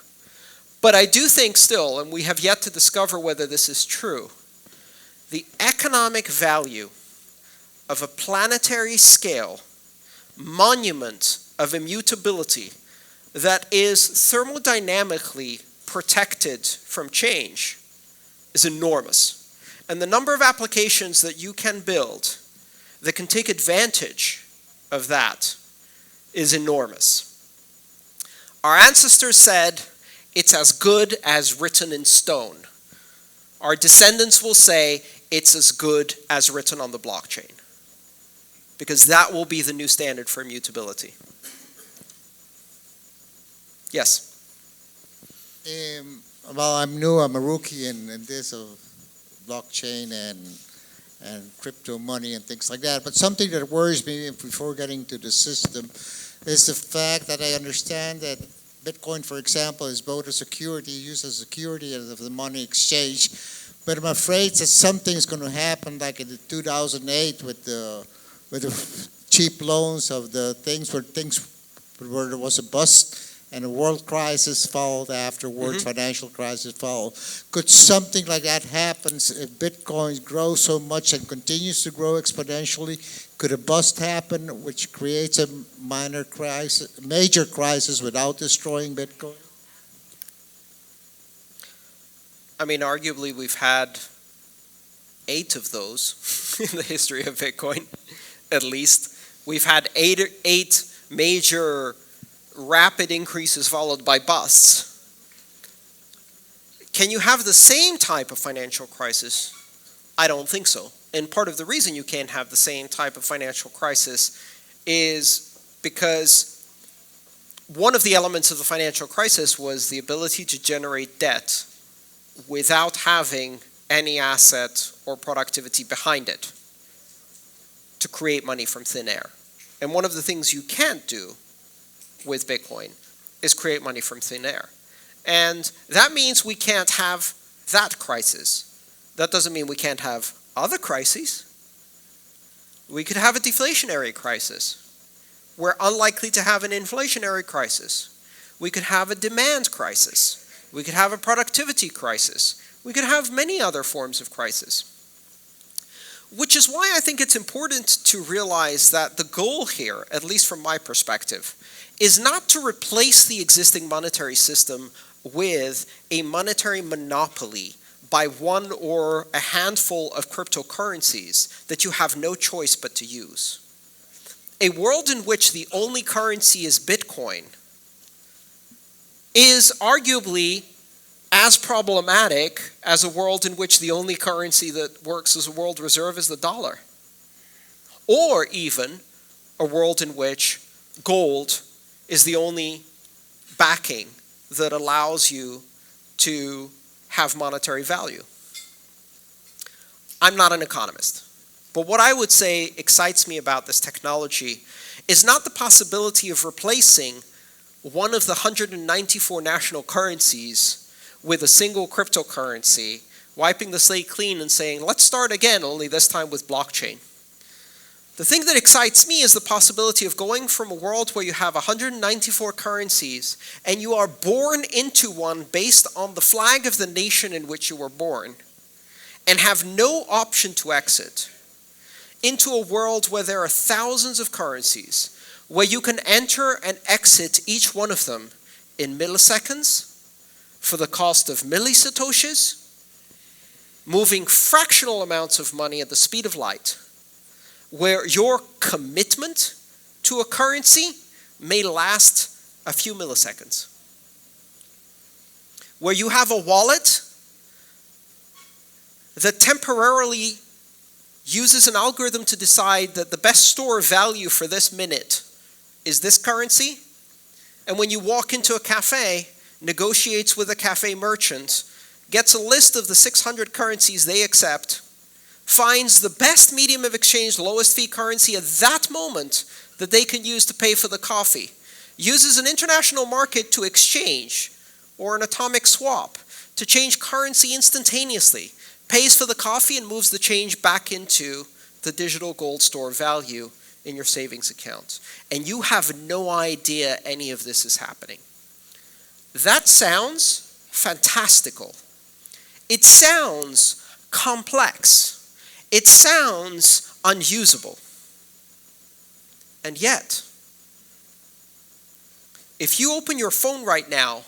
But I do think still, and we have yet to discover whether this is true, the economic value of a planetary scale monument of immutability that is thermodynamically protected from change is enormous. And the number of applications that you can build that can take advantage of that is enormous. Our ancestors said, it's as good as written in stone. Our descendants will say, it's as good as written on the blockchain, because that will be the new standard for immutability. Yes? Well, I'm new, I'm a rookie in this blockchain and crypto money and things like that. But something that worries me before getting to the system is the fact that I understand that Bitcoin, for example, is both a security, used as security of the money exchange. But I'm afraid that something's going to happen like in 2008 with the cheap loans of the things where there was a bust and a world crisis followed afterwards, financial crisis followed. Could something like that happen if Bitcoin grows so much and continues to grow exponentially? Could a bust happen which creates a major crisis without destroying Bitcoin? I mean, arguably we've had 8 of those in the history of Bitcoin, at least. We've had eight major rapid increases followed by busts. Can you have the same type of financial crisis? I don't think so. And part of the reason you can't have the same type of financial crisis is because one of the elements of the financial crisis was the ability to generate debt without having any asset or productivity behind it to create money from thin air. And one of the things you can't do with Bitcoin is create money from thin air. And that means we can't have that crisis. That doesn't mean we can't have other crises. We could have a deflationary crisis. We're unlikely to have an inflationary crisis. We could have a demand crisis. We could have a productivity crisis. We could have many other forms of crisis. Which is why I think it's important to realize that the goal here, at least from my perspective, is not to replace the existing monetary system with a monetary monopoly by one or a handful of cryptocurrencies that you have no choice but to use. A world in which the only currency is Bitcoin is arguably as problematic as a world in which the only currency that works as a world reserve is the dollar. Or even a world in which gold is the only backing that allows you to have monetary value. I'm not an economist, but what I would say excites me about this technology is not the possibility of replacing one of the 194 national currencies with a single cryptocurrency, wiping the slate clean and saying, let's start again, only this time with blockchain. The thing that excites me is the possibility of going from a world where you have 194 currencies and you are born into one based on the flag of the nation in which you were born and have no option to exit, into a world where there are thousands of currencies, where you can enter and exit each one of them in milliseconds for the cost of millisatoshis, moving fractional amounts of money at the speed of light, where your commitment to a currency may last a few milliseconds. Where you have a wallet that temporarily uses an algorithm to decide that the best store of value for this minute is this currency, and when you walk into a cafe, negotiates with a cafe merchant, gets a list of the 600 currencies they accept, finds the best medium of exchange, lowest fee currency at that moment that they can use to pay for the coffee, uses an international market to exchange, or an atomic swap, to change currency instantaneously, pays for the coffee and moves the change back into the digital gold store value in your savings account. And you have no idea any of this is happening. That sounds fantastical. It sounds complex. It sounds unusable. And yet, if you open your phone right now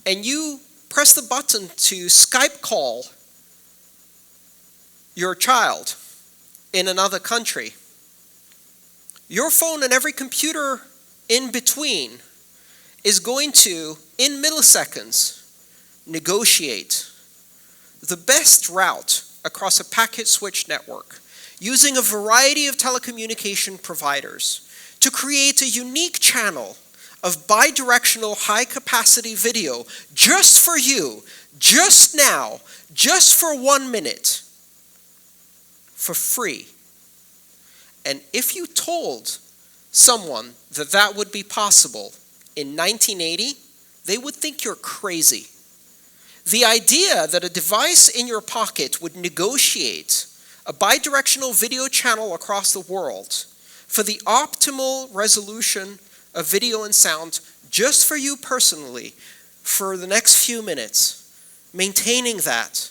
and you press the button to Skype call your child in another country, your phone and every computer in between is going to, in milliseconds, negotiate the best route across a packet switch network using a variety of telecommunication providers to create a unique channel of bidirectional high-capacity video just for you, just now, just for 1 minute, for free. And if you told someone that that would be possible in 1980, they would think you're crazy. The idea that a device in your pocket would negotiate a bidirectional video channel across the world for the optimal resolution of video and sound just for you personally for the next few minutes, maintaining that,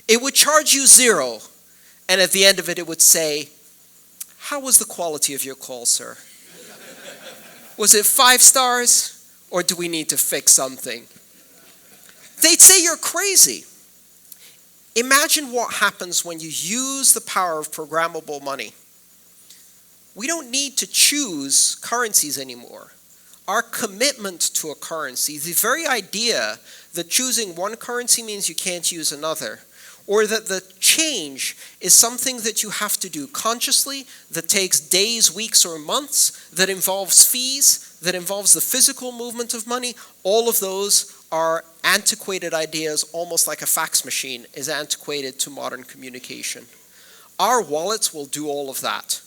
it would charge you $0, and at the end of it, it would say, "How was the quality of your call, sir? Was it 5 stars, or do we need to fix something?" They'd say you're crazy. Imagine what happens when you use the power of programmable money. We don't need to choose currencies anymore. Our commitment to a currency, the very idea that choosing one currency means you can't use another, or that the change is something that you have to do consciously, that takes days, weeks, or months, that involves fees, that involves the physical movement of money, all of those are antiquated ideas, almost like a fax machine is antiquated to modern communication. Our wallets will do all of that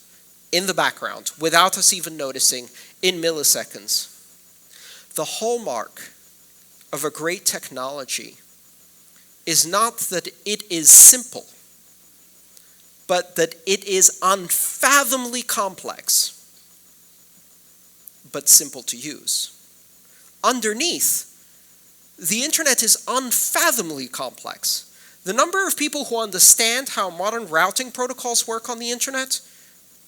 in the background, without us even noticing, in milliseconds. The hallmark of a great technology is not that it is simple, but that it is unfathomably complex, but simple to use. Underneath, the internet is unfathomably complex. The number of people who understand how modern routing protocols work on the internet,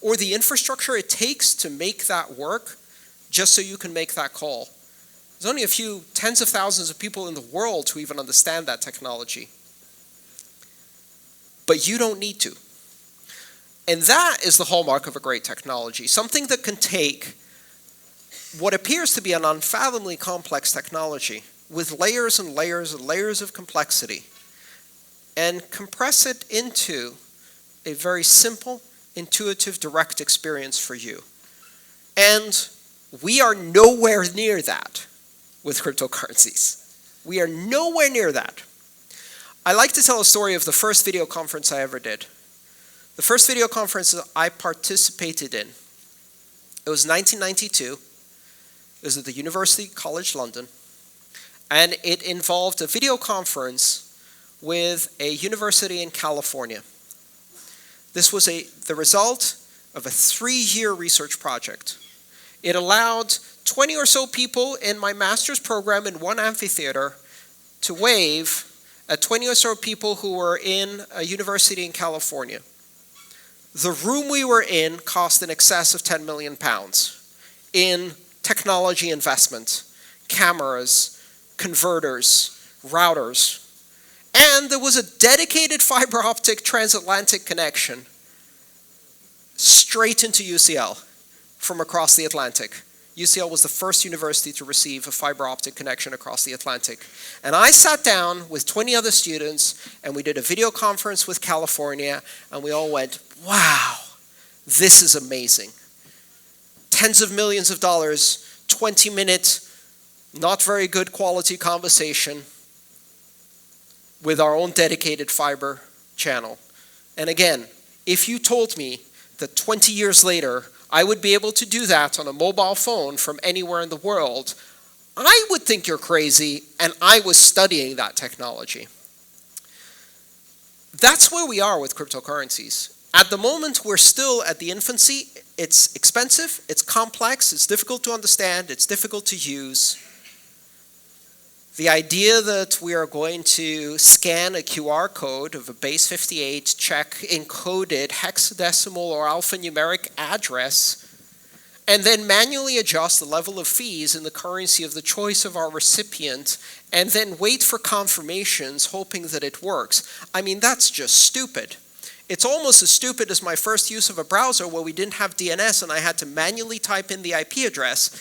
or the infrastructure it takes to make that work, just so you can make that call. There's only a few tens of thousands of people in the world who even understand that technology. But you don't need to. And that is the hallmark of a great technology, something that can take what appears to be an unfathomably complex technology with layers and layers and layers of complexity and compress it into a very simple, intuitive, direct experience for you. And we are nowhere near that with cryptocurrencies. We are nowhere near that. I like to tell a story of the first video conference I ever did. The first video conference I participated in, it was 1992. It was at the University College London. And it involved a video conference with a university in California. This was the result of a 3-year research project. It allowed 20 or so people in my master's program in one amphitheater to wave at 20 or so people who were in a university in California. The room we were in cost in excess of £10 million in technology investment, cameras, converters, routers. And there was a dedicated fiber optic transatlantic connection straight into UCL from across the Atlantic. UCL was the first university to receive a fiber optic connection across the Atlantic. And I sat down with 20 other students, and we did a video conference with California, and we all went, wow, this is amazing. Tens of millions of dollars, 20-minute, not very good quality conversation with our own dedicated fiber channel. And again, if you told me that 20 years later, I would be able to do that on a mobile phone from anywhere in the world, I would think you're crazy, and I was studying that technology. That's where we are with cryptocurrencies. At the moment, we're still at the infancy. It's expensive, it's complex, it's difficult to understand, it's difficult to use. The idea that we are going to scan a QR code of a base 58 check encoded hexadecimal or alphanumeric address and then manually adjust the level of fees in the currency of the choice of our recipient and then wait for confirmations hoping that it works. I mean, that's just stupid. It's almost as stupid as my first use of a browser where we didn't have DNS and I had to manually type in the IP address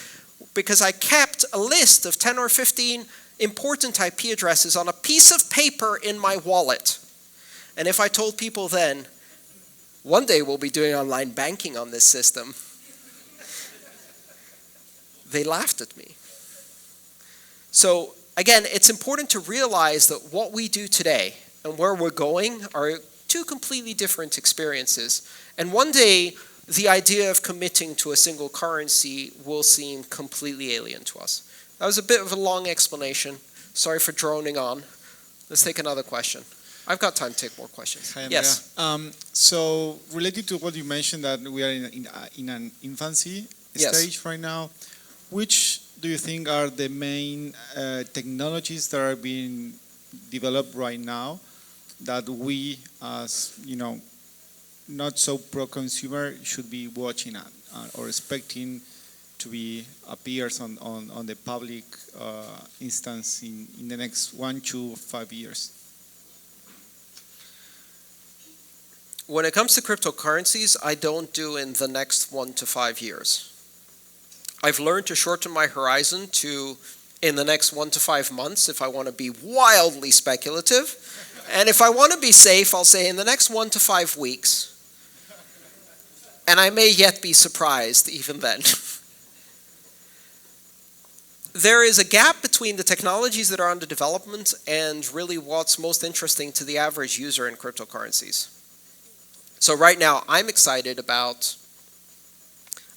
because I kept a list of 10 or 15 important IP addresses on a piece of paper in my wallet. And if I told people then, one day we'll be doing online banking on this system, they laughed at me. So again, it's important to realize that what we do today and where we're going are two completely different experiences. And one day, the idea of committing to a single currency will seem completely alien to us. That was a bit of a long explanation. Sorry for droning on. Let's take another question. I've got time to take more questions. Hi, Andrea. Yes. So related to what you mentioned that we are in an infancy stage right now, which do you think are the main technologies that are being developed right now that we, as not so pro-consumer, should be watching at or expecting to be appears on the public instance in the next 1 to 5 years? When it comes to cryptocurrencies, I don't do in the next 1 to 5 years. I've learned to shorten my horizon to in the next 1 to 5 months if I want to be wildly speculative. And if I want to be safe, I'll say in the next 1 to 5 weeks. And I may yet be surprised even then. There is a gap between the technologies that are under development and really what's most interesting to the average user in cryptocurrencies. So right now, I'm excited about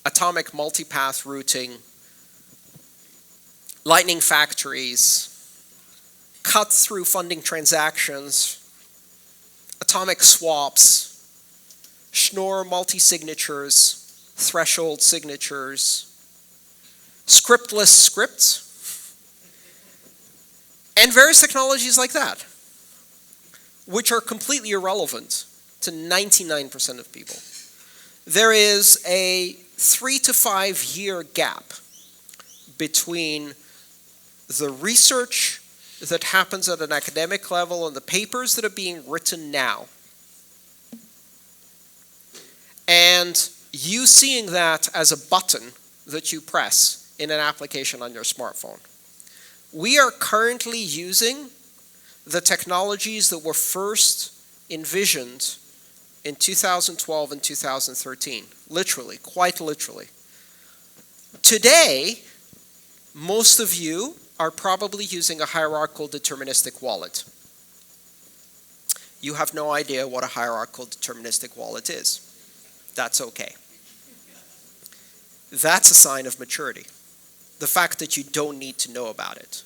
atomic multipath routing, lightning factories, cut-through funding transactions, atomic swaps, Schnorr multi-signatures, threshold signatures, scriptless scripts, and various technologies like that, which are completely irrelevant to 99% of people. There is a 3 to 5 year gap between the research that happens at an academic level and the papers that are being written now, and you seeing that as a button that you press in an application on your smartphone. We are currently using the technologies that were first envisioned in 2012 and 2013, literally, quite literally. Today, most of you are probably using a hierarchical deterministic wallet. You have no idea what a hierarchical deterministic wallet is. That's okay. That's a sign of maturity. The fact that you don't need to know about it.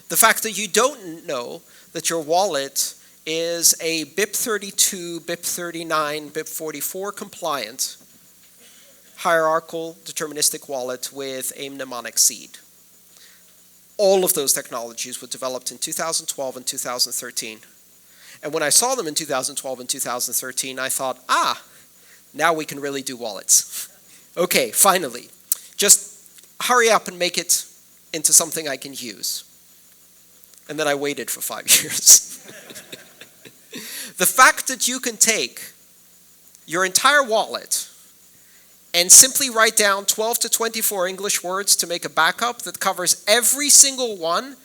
The fact that you don't know that your wallet is a BIP32, BIP39, BIP44 compliant hierarchical deterministic wallet with a mnemonic seed. All of those technologies were developed in 2012 and 2013. And when I saw them in 2012 and 2013, I thought, now we can really do wallets. Okay, finally. Just hurry up and make it into something I can use. And then I waited for 5 years. The fact that you can take your entire wallet and simply write down 12 to 24 English words to make a backup that covers every single one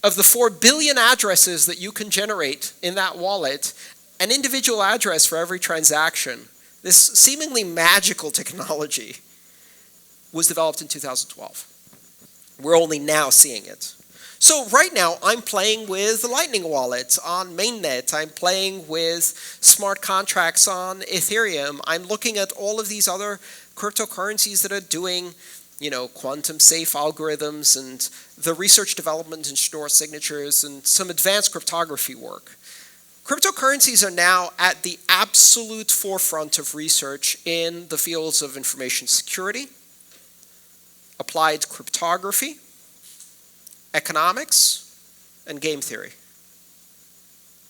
of the 4 billion addresses that you can generate in that wallet, an individual address for every transaction, this seemingly magical technology was developed in 2012. We're only now seeing it. So right now, I'm playing with the Lightning Wallet on mainnet. I'm playing with smart contracts on Ethereum. I'm looking at all of these other cryptocurrencies that are doing, quantum safe algorithms and the research development in store signatures and some advanced cryptography work. Cryptocurrencies are now at the absolute forefront of research in the fields of information security, applied cryptography, economics, and game theory.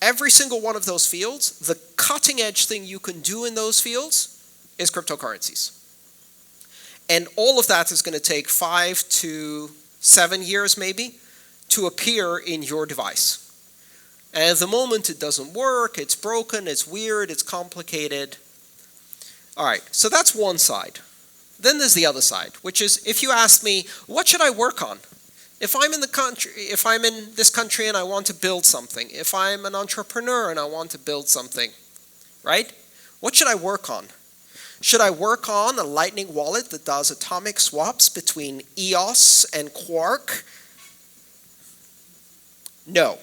Every single one of those fields, the cutting edge thing you can do in those fields is cryptocurrencies. And all of that is going to take 5 to 7 years maybe to appear in your device. And at the moment it doesn't work, it's broken, it's weird, it's complicated. All right, so that's one side. Then there's the other side, which is if you ask me, what should I work on? If I'm in this country and I want to build something, if I'm an entrepreneur and I want to build something, right? What should I work on? Should I work on a Lightning wallet that does atomic swaps between EOS and Quark? No.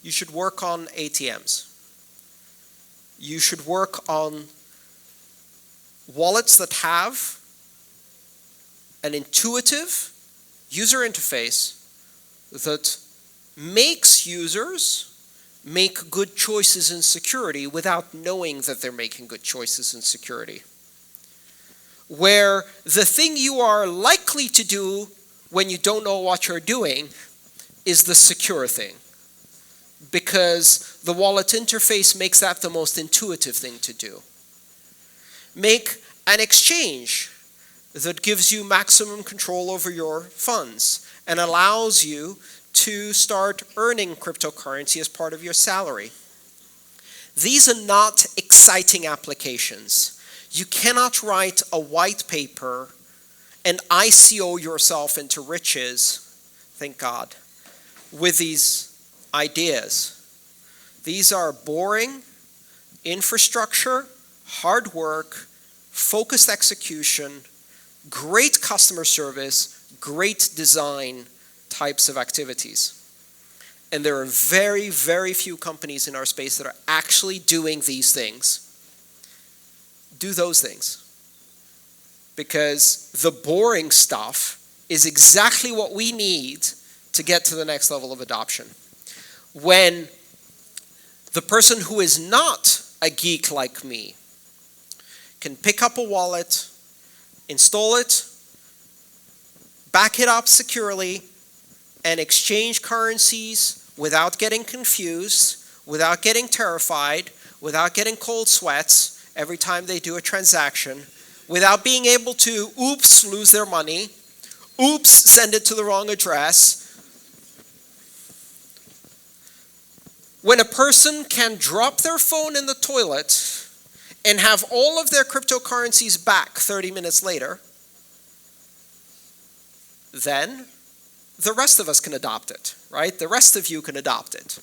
You should work on ATMs. You should work on wallets that have an intuitive user interface that makes users make good choices in security without knowing that they're making good choices in security. Where the thing you are likely to do when you don't know what you're doing is the secure thing. Because the wallet interface makes that the most intuitive thing to do. Make an exchange that gives you maximum control over your funds and allows you to start earning cryptocurrency as part of your salary. These are not exciting applications. You cannot write a white paper and ICO yourself into riches, thank God, with these ideas. These are boring infrastructure, hard work, focused execution, great customer service, great design types of activities. And there are very, very few companies in our space that are actually doing these things. Do those things. Because the boring stuff is exactly what we need to get to the next level of adoption. When the person who is not a geek like me can pick up a wallet, install it, back it up securely, and exchange currencies without getting confused, without getting terrified, without getting cold sweats every time they do a transaction, without being able to, oops, lose their money, oops, send it to the wrong address. When a person can drop their phone in the toilet and have all of their cryptocurrencies back 30 minutes later, then the rest of us can adopt it, right? The rest of you can adopt it.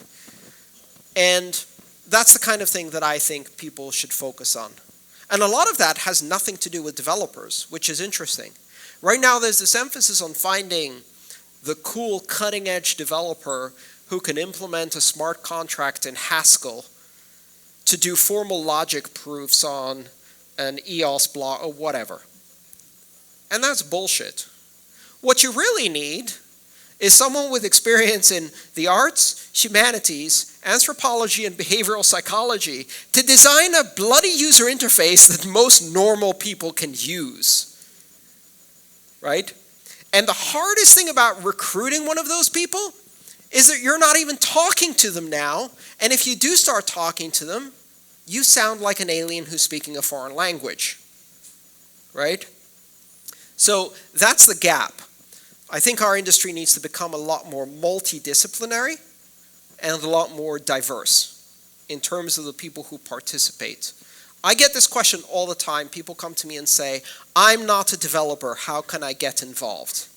And that's the kind of thing that I think people should focus on. And a lot of that has nothing to do with developers, which is interesting. Right now there's this emphasis on finding the cool cutting-edge developer who can implement a smart contract in Haskell to do formal logic proofs on an EOS block or whatever. And that's bullshit. What you really need is someone with experience in the arts, humanities, anthropology, and behavioral psychology to design a bloody user interface that most normal people can use. Right? And the hardest thing about recruiting one of those people is that you're not even talking to them now, and if you do start talking to them, you sound like an alien who's speaking a foreign language, right? So that's the gap. I think our industry needs to become a lot more multidisciplinary and a lot more diverse. in terms of the people who participate. I get this question all the time. People come to me and say, I'm not a developer, how can I get involved?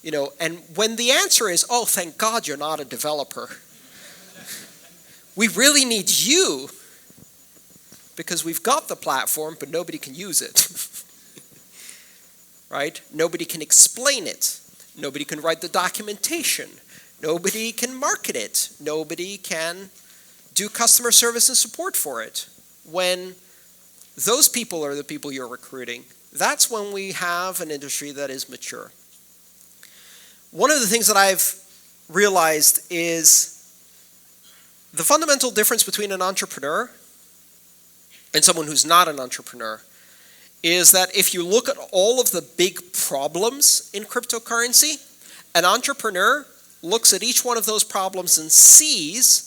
You know, and when the answer is, oh, thank God you're not a developer. We really need you because we've got the platform, but nobody can use it. Right? Nobody can explain it. Nobody can write the documentation. Nobody can market it. Nobody can do customer service and support for it. When those people are the people you're recruiting, that's when we have an industry that is mature. One of the things that I've realized is the fundamental difference between an entrepreneur and someone who's not an entrepreneur is that if you look at all of the big problems in cryptocurrency, an entrepreneur looks at each one of those problems and sees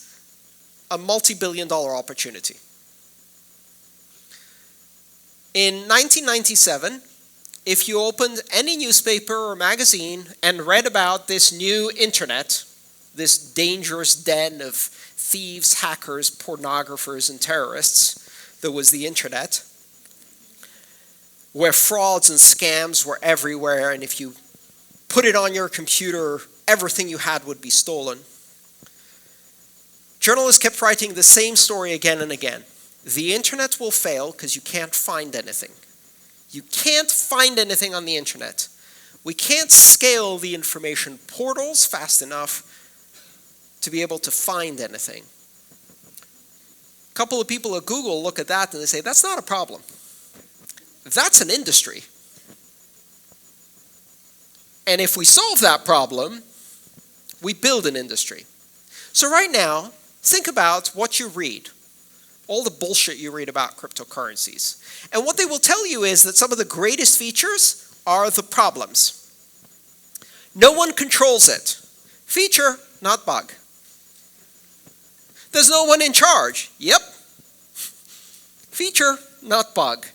a multi-billion-dollar opportunity. In 1997, if you opened any newspaper or magazine and read about this new internet, this dangerous den of thieves, hackers, pornographers, and terrorists that was the internet, where frauds and scams were everywhere, and if you put it on your computer, everything you had would be stolen. Journalists kept writing the same story again and again. The internet will fail because you can't find anything. You can't find anything on the internet. We can't scale the information portals fast enough to be able to find anything. A couple of people at Google look at that and they say, that's not a problem. That's an industry. And if we solve that problem, we build an industry. So right now, think about what you read, all the bullshit you read about cryptocurrencies. And what they will tell you is that some of the greatest features are the problems. No one controls it. Feature, not bug. There's no one in charge. Yep. Feature, not bug.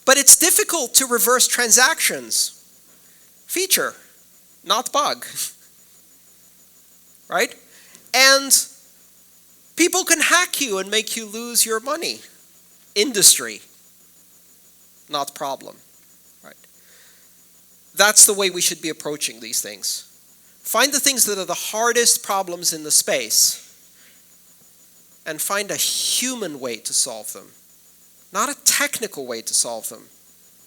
But it's difficult to reverse transactions. Feature, not bug. Right? And people can hack you and make you lose your money. Industry, not problem. Right? That's the way we should be approaching these things. Find the things that are the hardest problems in the space and find a human way to solve them. Not a technical way to solve them,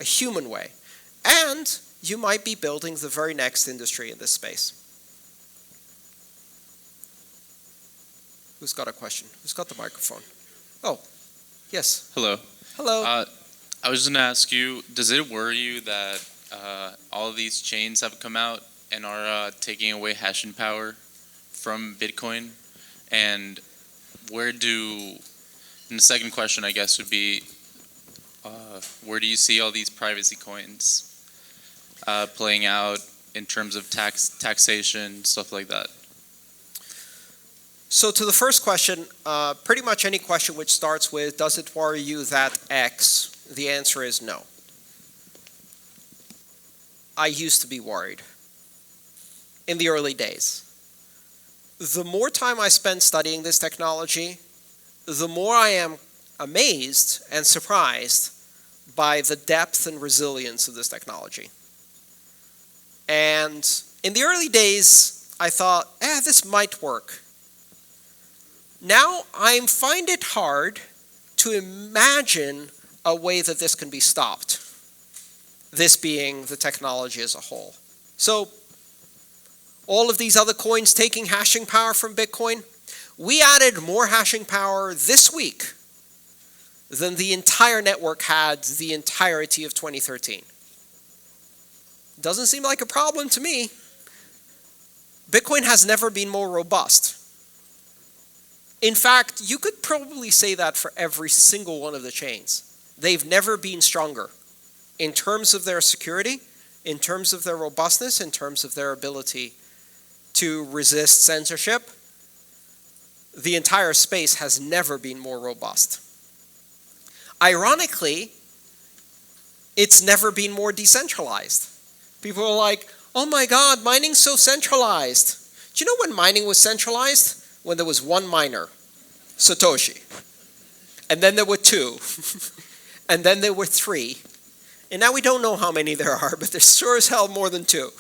a human way. And you might be building the very next industry in this space. Who's got a question? Who's got the microphone? Oh, yes. Hello. Hello. I was going to ask you, does it worry you that all of these chains have come out and are taking away hashing power from Bitcoin? And and the second question, I guess, would be, where do you see all these privacy coins playing out in terms of taxation, stuff like that? So to the first question, pretty much any question which starts with, does it worry you that X? The answer is no. I used to be worried in the early days. The more time I spend studying this technology, the more I am amazed and surprised by the depth and resilience of this technology. And in the early days, I thought, this might work. Now I find it hard to imagine a way that this can be stopped. This being the technology as a whole. So all of these other coins taking hashing power from Bitcoin, we added more hashing power this week than the entire network had the entirety of 2013. Doesn't seem like a problem to me. Bitcoin has never been more robust. In fact, you could probably say that for every single one of the chains. They've never been stronger in terms of their security, in terms of their robustness, in terms of their ability to resist censorship. The entire space has never been more robust. Ironically, it's never been more decentralized. People are like, oh my God, mining's so centralized. Do you know when mining was centralized? when there was one miner, Satoshi. And then there were two. And then there were three. And now we don't know how many there are, but there's sure as hell more than two.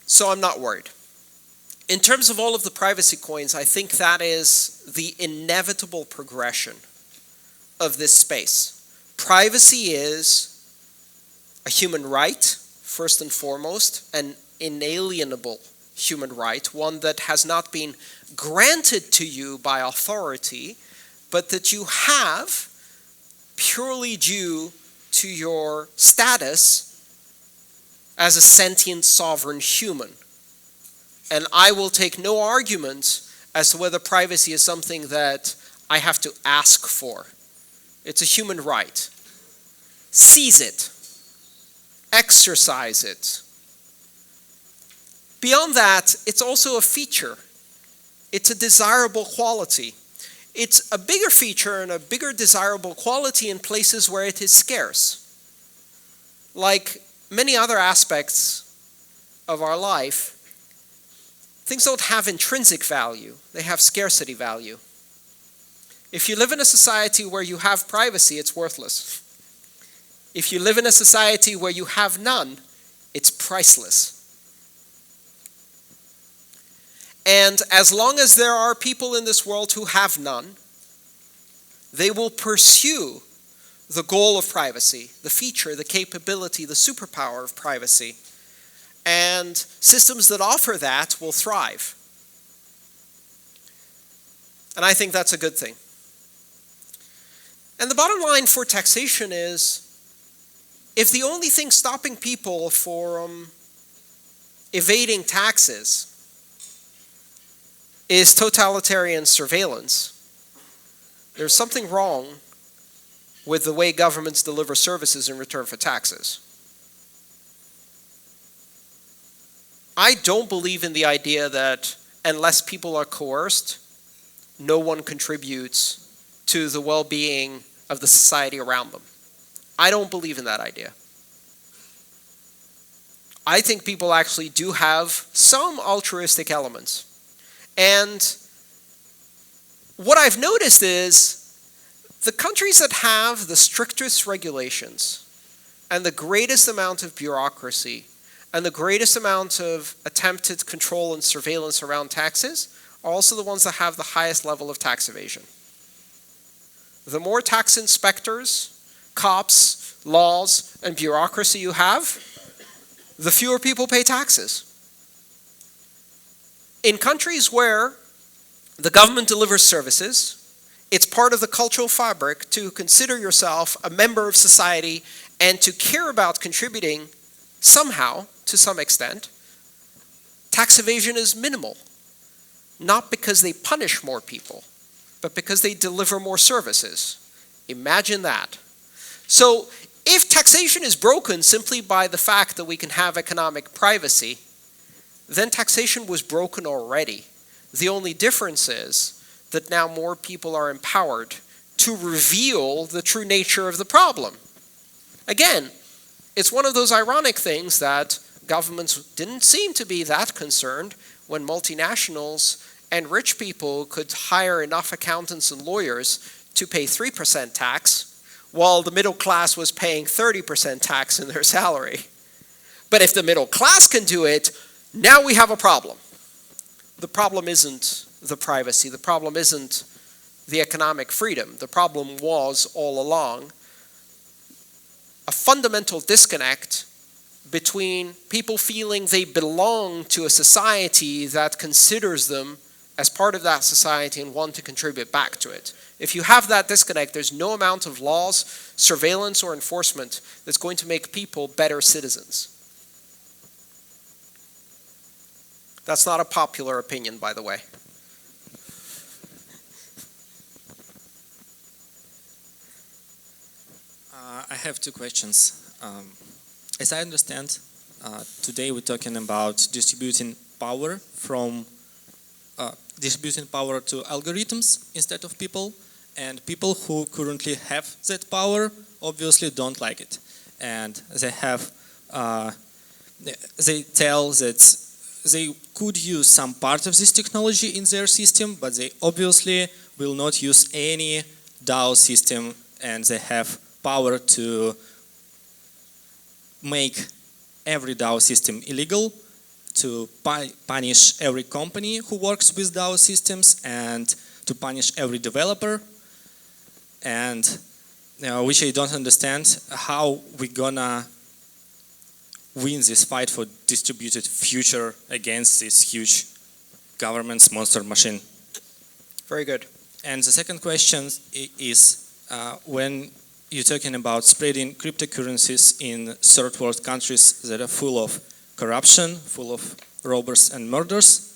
So I'm not worried. In terms of all of the privacy coins, I think that is the inevitable progression of this space. Privacy is a human right, first and foremost, an inalienable human right, one that has not been granted to you by authority, but that you have purely due to your status as a sentient sovereign human. And I will take no argument as to whether privacy is something that I have to ask for. It's a human right. Seize it. Exercise it. Beyond that, it's also a feature. It's a desirable quality. It's a bigger feature and a bigger desirable quality in places where it is scarce. Like many other aspects of our life, things don't have intrinsic value. They have scarcity value. If you live in a society where you have privacy, it's worthless. If you live in a society where you have none, it's priceless. And as long as there are people in this world who have none, they will pursue the goal of privacy, the feature, the capability, the superpower of privacy. And systems that offer that will thrive. And I think that's a good thing. And the bottom line for taxation is, if the only thing stopping people from evading taxes is totalitarian surveillance, there's something wrong with the way governments deliver services in return for taxes. I don't believe in the idea that unless people are coerced, no one contributes to the well-being of the society around them. I don't believe in that idea. I think people actually do have some altruistic elements. And what I've noticed is the countries that have the strictest regulations and the greatest amount of bureaucracy and the greatest amount of attempted control and surveillance around taxes are also the ones that have the highest level of tax evasion. The more tax inspectors, cops, laws, and bureaucracy you have, the fewer people pay taxes. In countries where the government delivers services, it's part of the cultural fabric to consider yourself a member of society and to care about contributing somehow, to some extent. Tax evasion is minimal, not because they punish more people, but because they deliver more services. Imagine that. So if taxation is broken simply by the fact that we can have economic privacy, then taxation was broken already. The only difference is that now more people are empowered to reveal the true nature of the problem. Again, it's one of those ironic things that governments didn't seem to be that concerned when multinationals and rich people could hire enough accountants and lawyers to pay 3% tax, while the middle class was paying 30% tax in their salary. But if the middle class can do it, now we have a problem. The problem isn't the privacy. The problem isn't the economic freedom. The problem was, all along, a fundamental disconnect between people feeling they belong to a society that considers them as part of that society and want to contribute back to it. If you have that disconnect, there's no amount of laws, surveillance, or enforcement that's going to make people better citizens. That's not a popular opinion, by the way. I have two questions. As I understand, today we're talking about distributing power to algorithms instead of people, and people who currently have that power obviously don't like it, and they tell that they could use some part of this technology in their system, but they obviously will not use any DAO system, and they have power to make every DAO system illegal, to punish every company who works with DAO systems, and to punish every developer. And which I don't understand how we're gonna win this fight for distributed future against this huge government's monster machine. Very good. And the second question is when you're talking about spreading cryptocurrencies in third world countries that are full of corruption, full of robbers and murders,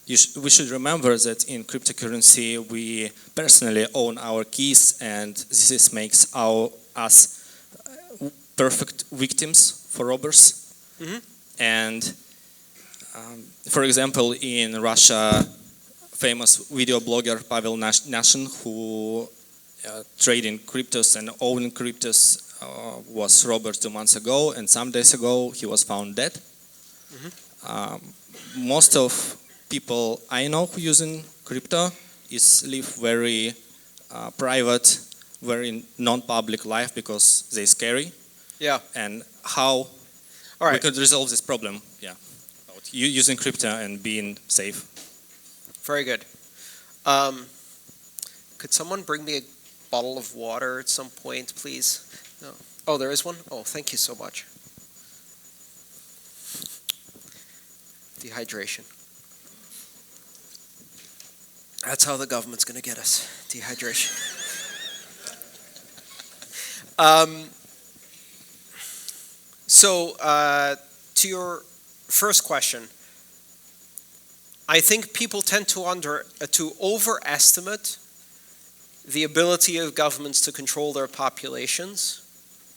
we should remember that in cryptocurrency we personally own our keys, and this makes us perfect victims for robbers. Mm-hmm. And for example, in Russia, famous video blogger Pavel Nashin, who trading cryptos and owning cryptos, was robbed 2 months ago, and some days ago he was found dead. Mm-hmm. Most of people I know who using crypto live very private, very non-public life because they're scary. Yeah. And how we could resolve this problem? Yeah, about using crypto and being safe. Very good. Could someone bring me a bottle of water at some point, please? No. Oh, there is one? Oh, thank you so much. Dehydration. That's how the government's going to get us. Dehydration. So, to your first question, I think people tend to overestimate the ability of governments to control their populations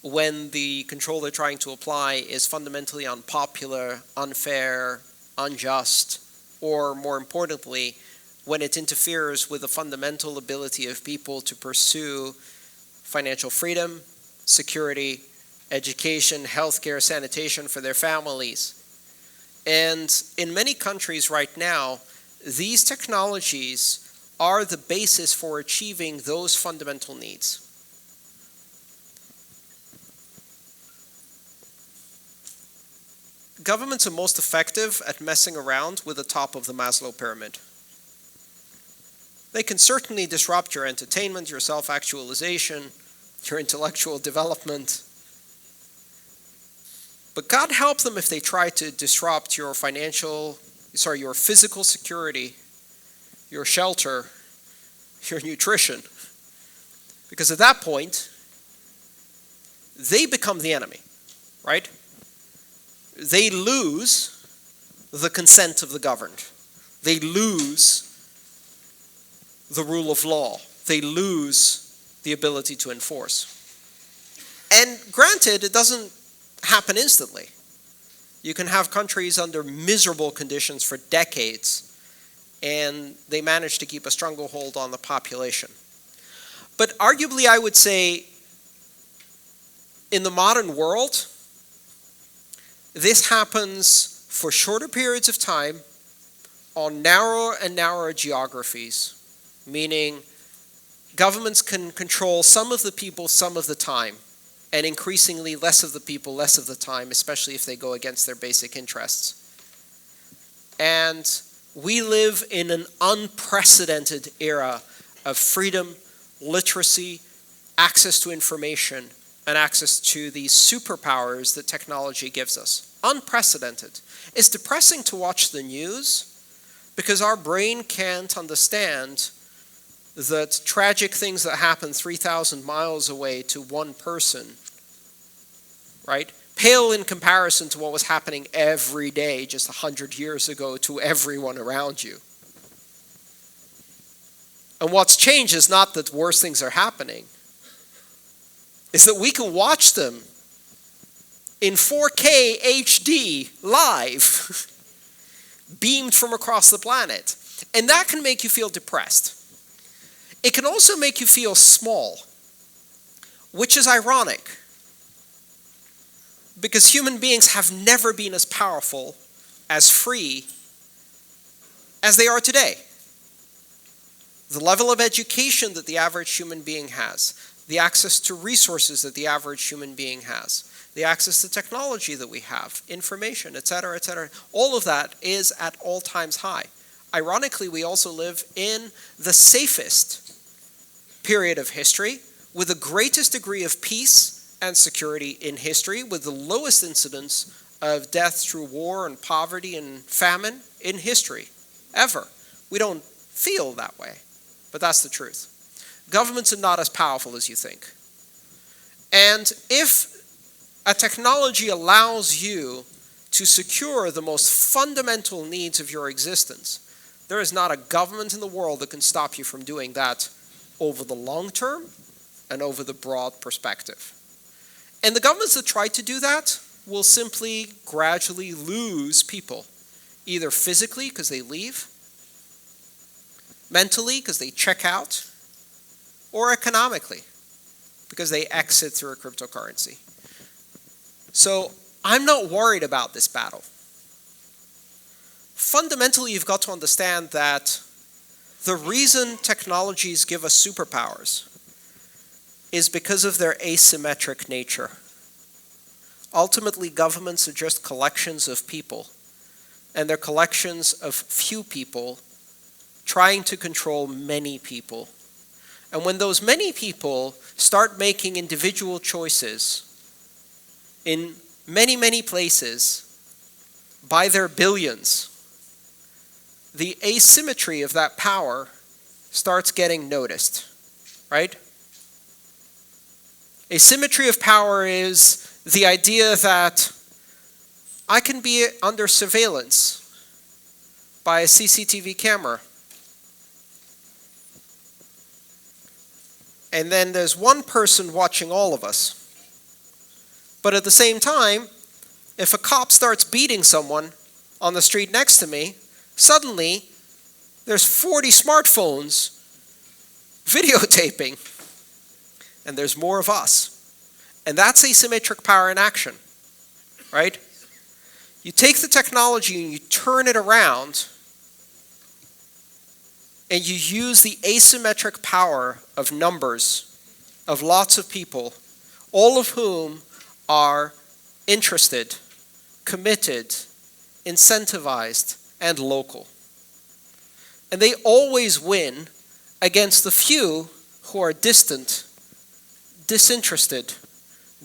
when the control they're trying to apply is fundamentally unpopular, unfair, unjust, or more importantly, when it interferes with the fundamental ability of people to pursue financial freedom, security, education, healthcare, sanitation for their families. And in many countries right now, these technologies are the basis for achieving those fundamental needs. Governments are most effective at messing around with the top of the Maslow pyramid. They can certainly disrupt your entertainment, your self-actualization, your intellectual development. But God help them if they try to disrupt your your physical security, your shelter, your nutrition. Because at that point, they become the enemy, right? They lose the consent of the governed. They lose the rule of law. They lose the ability to enforce. And granted, it doesn't happen instantly. You can have countries under miserable conditions for decades, and they manage to keep a stranglehold on the population. But arguably, I would say, in the modern world, this happens for shorter periods of time on narrower and narrower geographies, meaning governments can control some of the people some of the time, and increasingly less of the people less of the time, especially if they go against their basic interests. And we live in an unprecedented era of freedom, literacy, access to information, and access to these superpowers that technology gives us. Unprecedented. It's depressing to watch the news because our brain can't understand that tragic things that happen 3,000 miles away to one person, right, pale in comparison to what was happening every day just 100 years ago to everyone around you. And what's changed is not that worse things are happening, is that we can watch them in 4K HD live, beamed from across the planet. And that can make you feel depressed. It can also make you feel small, which is ironic, because human beings have never been as powerful as free as they are today. The level of education that the average human being has, the access to resources that the average human being has, the access to technology that we have, information, etc., all of that is at all times high. Ironically, we also live in the safest period of history, with the greatest degree of peace and security in history, with the lowest incidence of deaths through war and poverty and famine in history, ever. We don't feel that way, but that's the truth. Governments are not as powerful as you think. And if a technology allows you to secure the most fundamental needs of your existence, there is not a government in the world that can stop you from doing that over the long term and over the broad perspective. And the governments that try to do that will simply gradually lose people, either physically because they leave, mentally because they check out, or economically because they exit through a cryptocurrency. So I'm not worried about this battle. Fundamentally, you've got to understand that the reason technologies give us superpowers is because of their asymmetric nature. Ultimately, governments are just collections of people, and they're collections of few people trying to control many people. And when those many people start making individual choices in many, many places by their billions, the asymmetry of that power starts getting noticed, right? Asymmetry of power is the idea that I can be under surveillance by a CCTV camera. And then there's one person watching all of us. But at the same time, if a cop starts beating someone on the street next to me, suddenly there's 40 smartphones videotaping, and there's more of us. And that's asymmetric power in action, right? You take the technology and you turn it around, and you use the asymmetric power of numbers, of lots of people, all of whom are interested, committed, incentivized, and local. And they always win against the few who are distant, disinterested,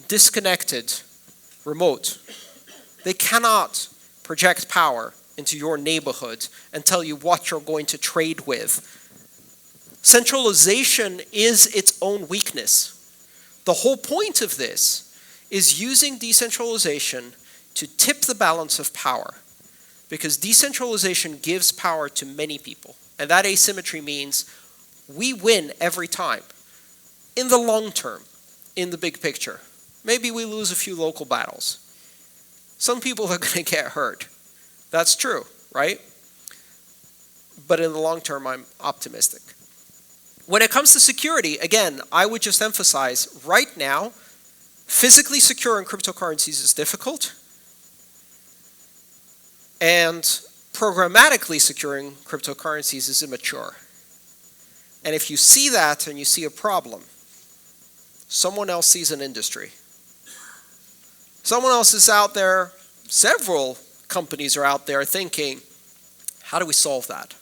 disconnected, remote. They cannot project power into your neighborhood and tell you what you're going to trade with. Centralization is its own weakness. The whole point of this is using decentralization to tip the balance of power, because decentralization gives power to many people. And that asymmetry means we win every time. In the long term, in the big picture. Maybe we lose a few local battles. Some people are going to get hurt. That's true, right? But in the long term, I'm optimistic. When it comes to security, again, I would just emphasize, right now, physically securing cryptocurrencies is difficult, and programmatically securing cryptocurrencies is immature. And if you see that and you see a problem, someone else sees an industry. Someone else is out there, several companies are out there thinking, how do we solve that?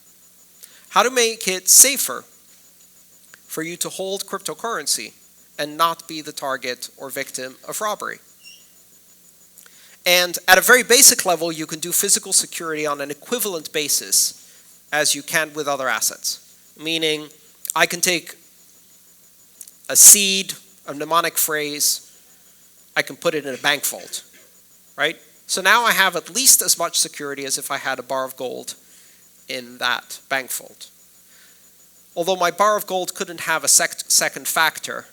How to make it safer for you to hold cryptocurrency and not be the target or victim of robbery? And at a very basic level, you can do physical security on an equivalent basis as you can with other assets. Meaning, I can take a seed, a mnemonic phrase, I can put it in a bank vault, right? So now I have at least as much security as if I had a bar of gold in that bank vault. Although my bar of gold couldn't have a second factor,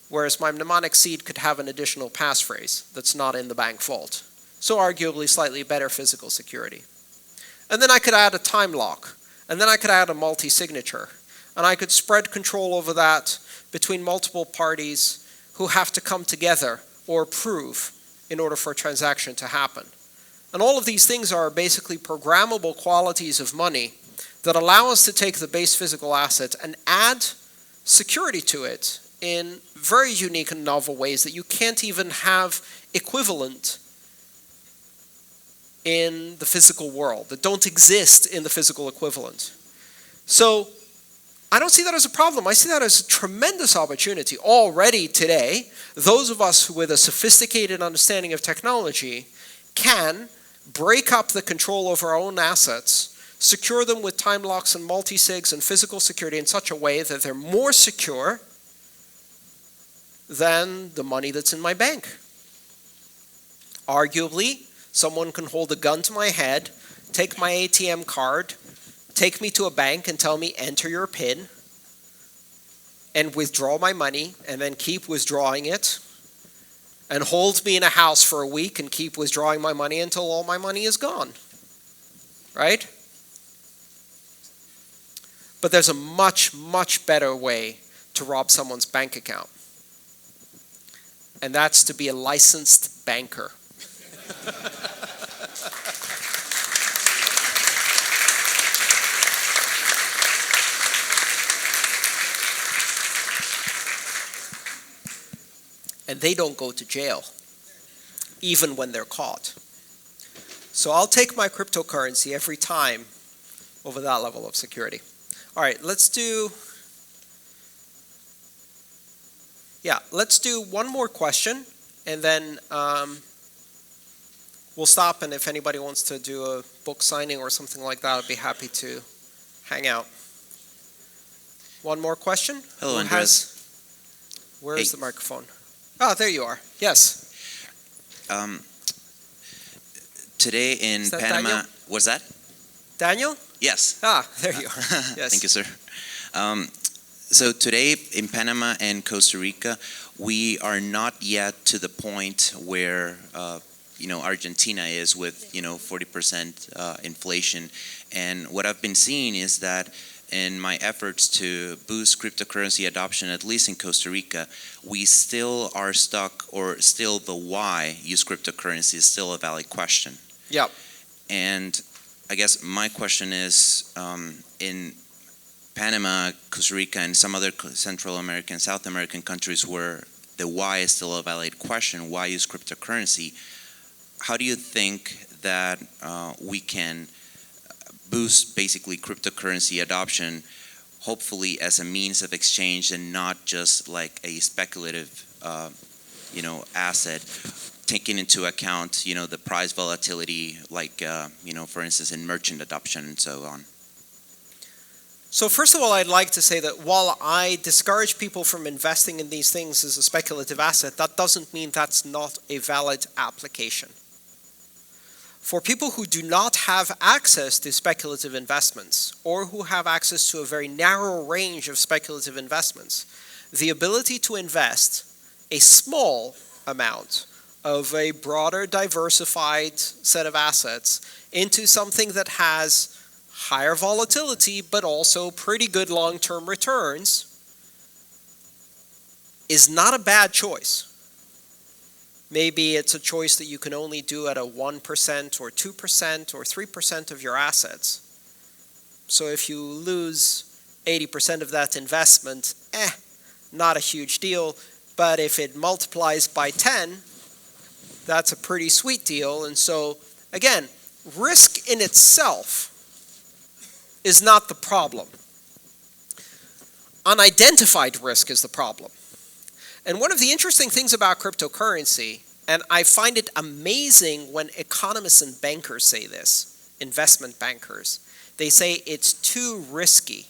whereas my mnemonic seed could have an additional passphrase that's not in the bank vault. So arguably slightly better physical security. And then I could add a time lock, and then I could add a multi-signature, and I could spread control over that between multiple parties who have to come together or approve in order for a transaction to happen. And all of these things are basically programmable qualities of money that allow us to take the base physical asset and add security to it in very unique and novel ways that you can't even have equivalent in the physical world, that don't exist in the physical equivalent. So I don't see that as a problem. I see that as a tremendous opportunity. Already today, those of us with a sophisticated understanding of technology can break up the control over our own assets, secure them with time locks and multi-sigs and physical security in such a way that they're more secure than the money that's in my bank. Arguably, someone can hold a gun to my head, take my ATM card, take me to a bank and tell me, enter your PIN, and withdraw my money, and then keep withdrawing it, and hold me in a house for a week and keep withdrawing my money until all my money is gone. Right? But there's a much, much better way to rob someone's bank account. And that's to be a licensed banker. And they don't go to jail, even when they're caught. So I'll take my cryptocurrency every time over that level of security. All right, let's do one more question, and then we'll stop, and if anybody wants to do a book signing or something like that, I'd be happy to hang out. One more question? Hello, Andreas. Where is the microphone? Oh, there you are. Yes. Today in Panama, Daniel? what's that? Daniel? Yes. Ah, there you are. Yes. Thank you, sir. So today in Panama and Costa Rica, we are not yet to the point where Argentina is with 40% inflation. And what I've been seeing is that in my efforts to boost cryptocurrency adoption, at least in Costa Rica, we still are stuck, or still the why use cryptocurrency is still a valid question. Yep. And I guess my question is, in Panama, Costa Rica, and some other Central American, South American countries where the why is still a valid question, why use cryptocurrency, how do you think that we can boost basically cryptocurrency adoption, hopefully as a means of exchange and not just like a speculative, asset, taking into account, the price volatility, like, for instance, in merchant adoption and so on? So first of all, I'd like to say that while I discourage people from investing in these things as a speculative asset, that doesn't mean that's not a valid application. For people who do not have access to speculative investments, or who have access to a very narrow range of speculative investments, the ability to invest a small amount of a broader, diversified set of assets into something that has higher volatility, but also pretty good long-term returns, is not a bad choice. Maybe it's a choice that you can only do at a 1% or 2% or 3% of your assets. So if you lose 80% of that investment, not a huge deal. But if it multiplies by 10, that's a pretty sweet deal. And so, again, risk in itself is not the problem. Unidentified risk is the problem. And one of the interesting things about cryptocurrency, and I find it amazing when economists and bankers say this, investment bankers, they say it's too risky.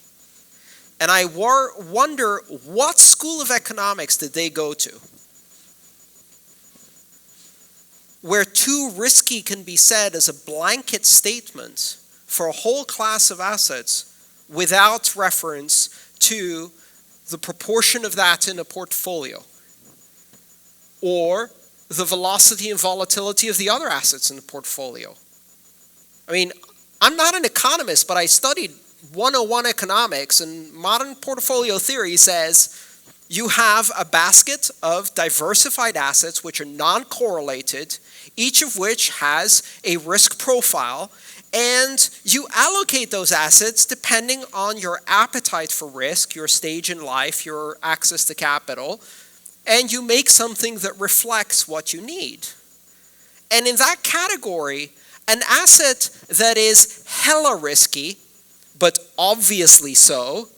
And I wonder, what school of economics did they go to? Where too risky can be said as a blanket statement for a whole class of assets without reference to the proportion of that in a portfolio, or the velocity and volatility of the other assets in the portfolio. I mean, I'm not an economist, but I studied 101 economics, and modern portfolio theory says you have a basket of diversified assets which are non-correlated, each of which has a risk profile, and you allocate those assets depending on your appetite for risk, your stage in life, your access to capital, and you make something that reflects what you need. And in that category, an asset that is hella risky, but obviously so,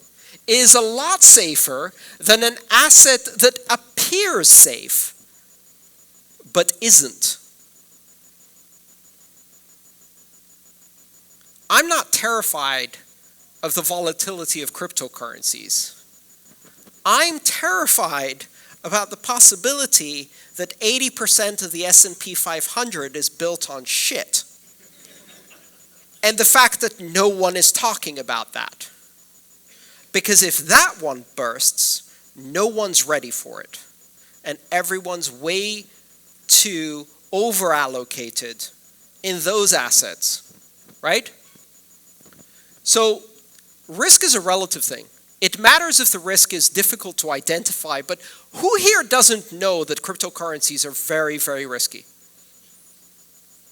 is a lot safer than an asset that appears safe, but isn't. I'm not terrified of the volatility of cryptocurrencies. I'm terrified about the possibility that 80% of the S&P 500 is built on shit. And the fact that no one is talking about that. Because if that one bursts, no one's ready for it. And everyone's way too over-allocated in those assets, right? So risk is a relative thing. It matters if the risk is difficult to identify, but who here doesn't know that cryptocurrencies are very, very risky?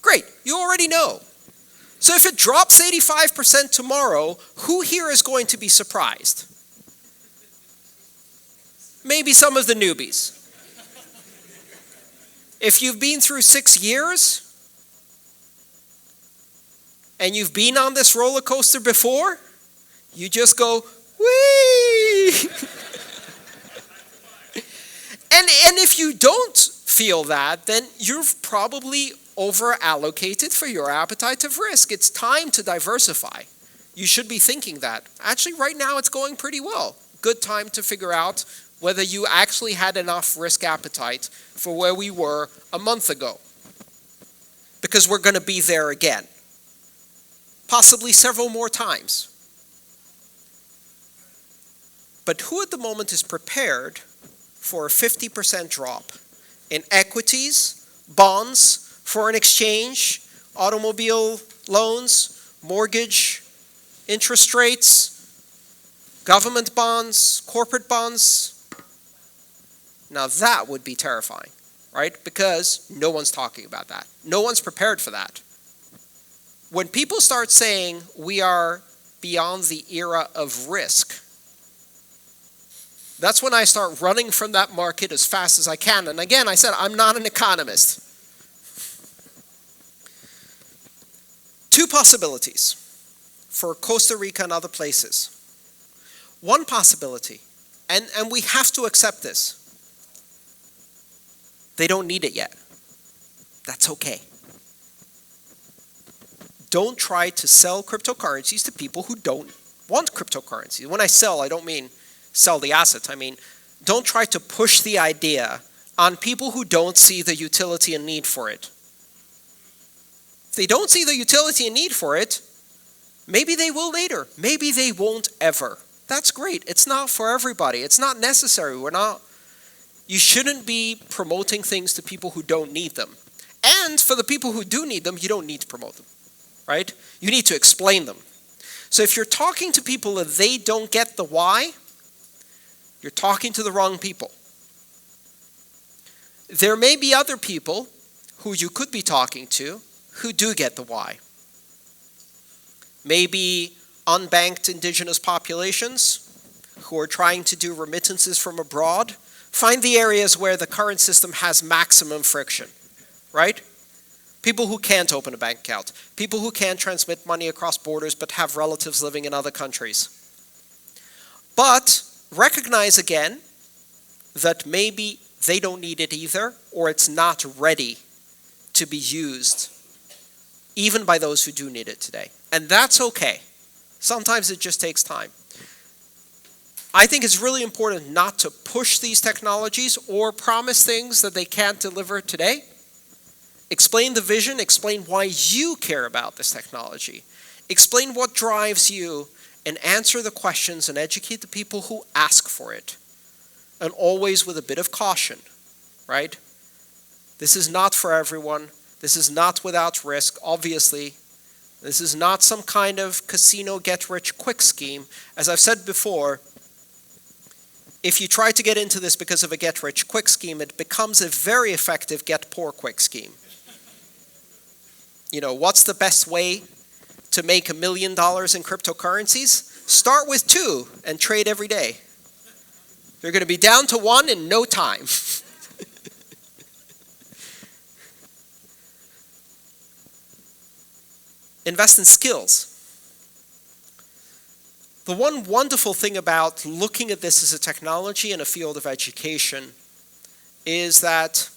Great, you already know. So if it drops 85% tomorrow, who here is going to be surprised? Maybe some of the newbies. If you've been through 6 years, and you've been on this roller coaster before, you just go, whee! And if you don't feel that, then you've probably over-allocated for your appetite of risk. It's time to diversify. You should be thinking that. Actually, right now it's going pretty well. Good time to figure out whether you actually had enough risk appetite for where we were a month ago. Because we're going to be there again. Possibly several more times. But who at the moment is prepared for a 50% drop in equities, bonds, foreign exchange, automobile loans, mortgage, interest rates, government bonds, corporate bonds? Now that would be terrifying, right? Because no one's talking about that. No one's prepared for that. When people start saying we are beyond the era of risk, that's when I start running from that market as fast as I can. And again, I said, I'm not an economist. Two possibilities for Costa Rica and other places. One possibility, and we have to accept this. They don't need it yet. That's okay. Don't try to sell cryptocurrencies to people who don't want cryptocurrency. When I sell, I don't mean sell the assets. I mean, don't try to push the idea on people who don't see the utility and need for it. If they don't see the utility and need for it, maybe they will later. Maybe they won't ever. That's great. It's not for everybody. It's not necessary. You shouldn't be promoting things to people who don't need them. And for the people who do need them, you don't need to promote them, right? You need to explain them. So if you're talking to people and they don't get the why, you're talking to the wrong people. There may be other people who you could be talking to who do get the why. Maybe unbanked indigenous populations who are trying to do remittances from abroad. Find the areas where the current system has maximum friction, right? People who can't open a bank account. People who can't transmit money across borders but have relatives living in other countries. But recognize again that maybe they don't need it either, or it's not ready to be used, even by those who do need it today. And that's okay. Sometimes it just takes time. I think it's really important not to push these technologies or promise things that they can't deliver today. Explain the vision, explain why you care about this technology. Explain what drives you, and answer the questions and educate the people who ask for it. And always with a bit of caution, right? This is not for everyone. This is not without risk, obviously. This is not some kind of casino get-rich-quick scheme. As I've said before, if you try to get into this because of a get-rich-quick scheme, it becomes a very effective get-poor-quick scheme. You know, what's the best way to make $1 million in cryptocurrencies? Start with 2 and trade every day. You're going to be down to 1 in no time. Invest in skills. The one wonderful thing about looking at this as a technology in a field of education is that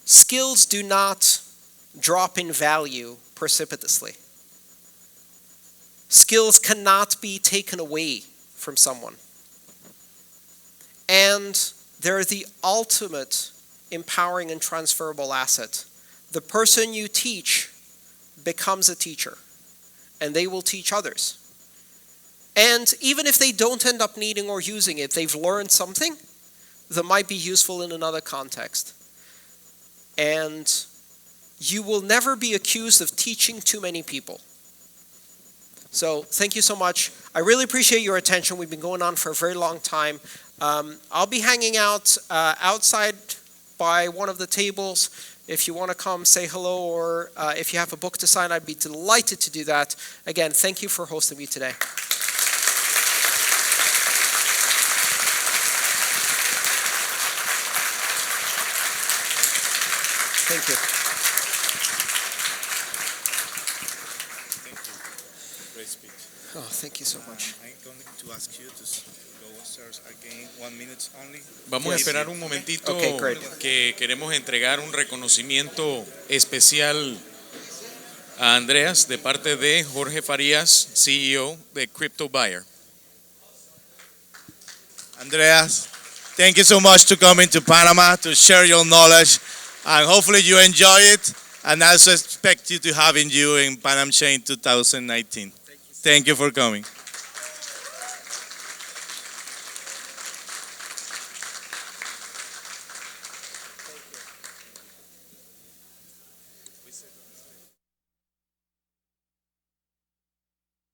skills do not drop in value precipitously. Skills cannot be taken away from someone. And they're the ultimate empowering and transferable asset. The person you teach becomes a teacher, and they will teach others. And even if they don't end up needing or using it, they've learned something that might be useful in another context. And you will never be accused of teaching too many people. So thank you so much. I really appreciate your attention. We've been going on for a very long time. I'll be hanging out outside by one of the tables. If you want to come say hello, or if you have a book to sign, I'd be delighted to do that. Again, thank you for hosting me today. Thank you. Thank you. Great speech. Oh, thank you so much. I'm going to ask you to go upstairs again, 1 minute only. Vamos a esperar un momentito, Okay, great. que queremos entregar un reconocimiento especial a Andreas de parte de Jorge Farías, CEO de Crypto Buyer. Andreas, thank you so much to coming to Panama to share your knowledge, and hopefully you enjoy it, and I also expect you to having you in Panamchain 2019. Thank you for coming.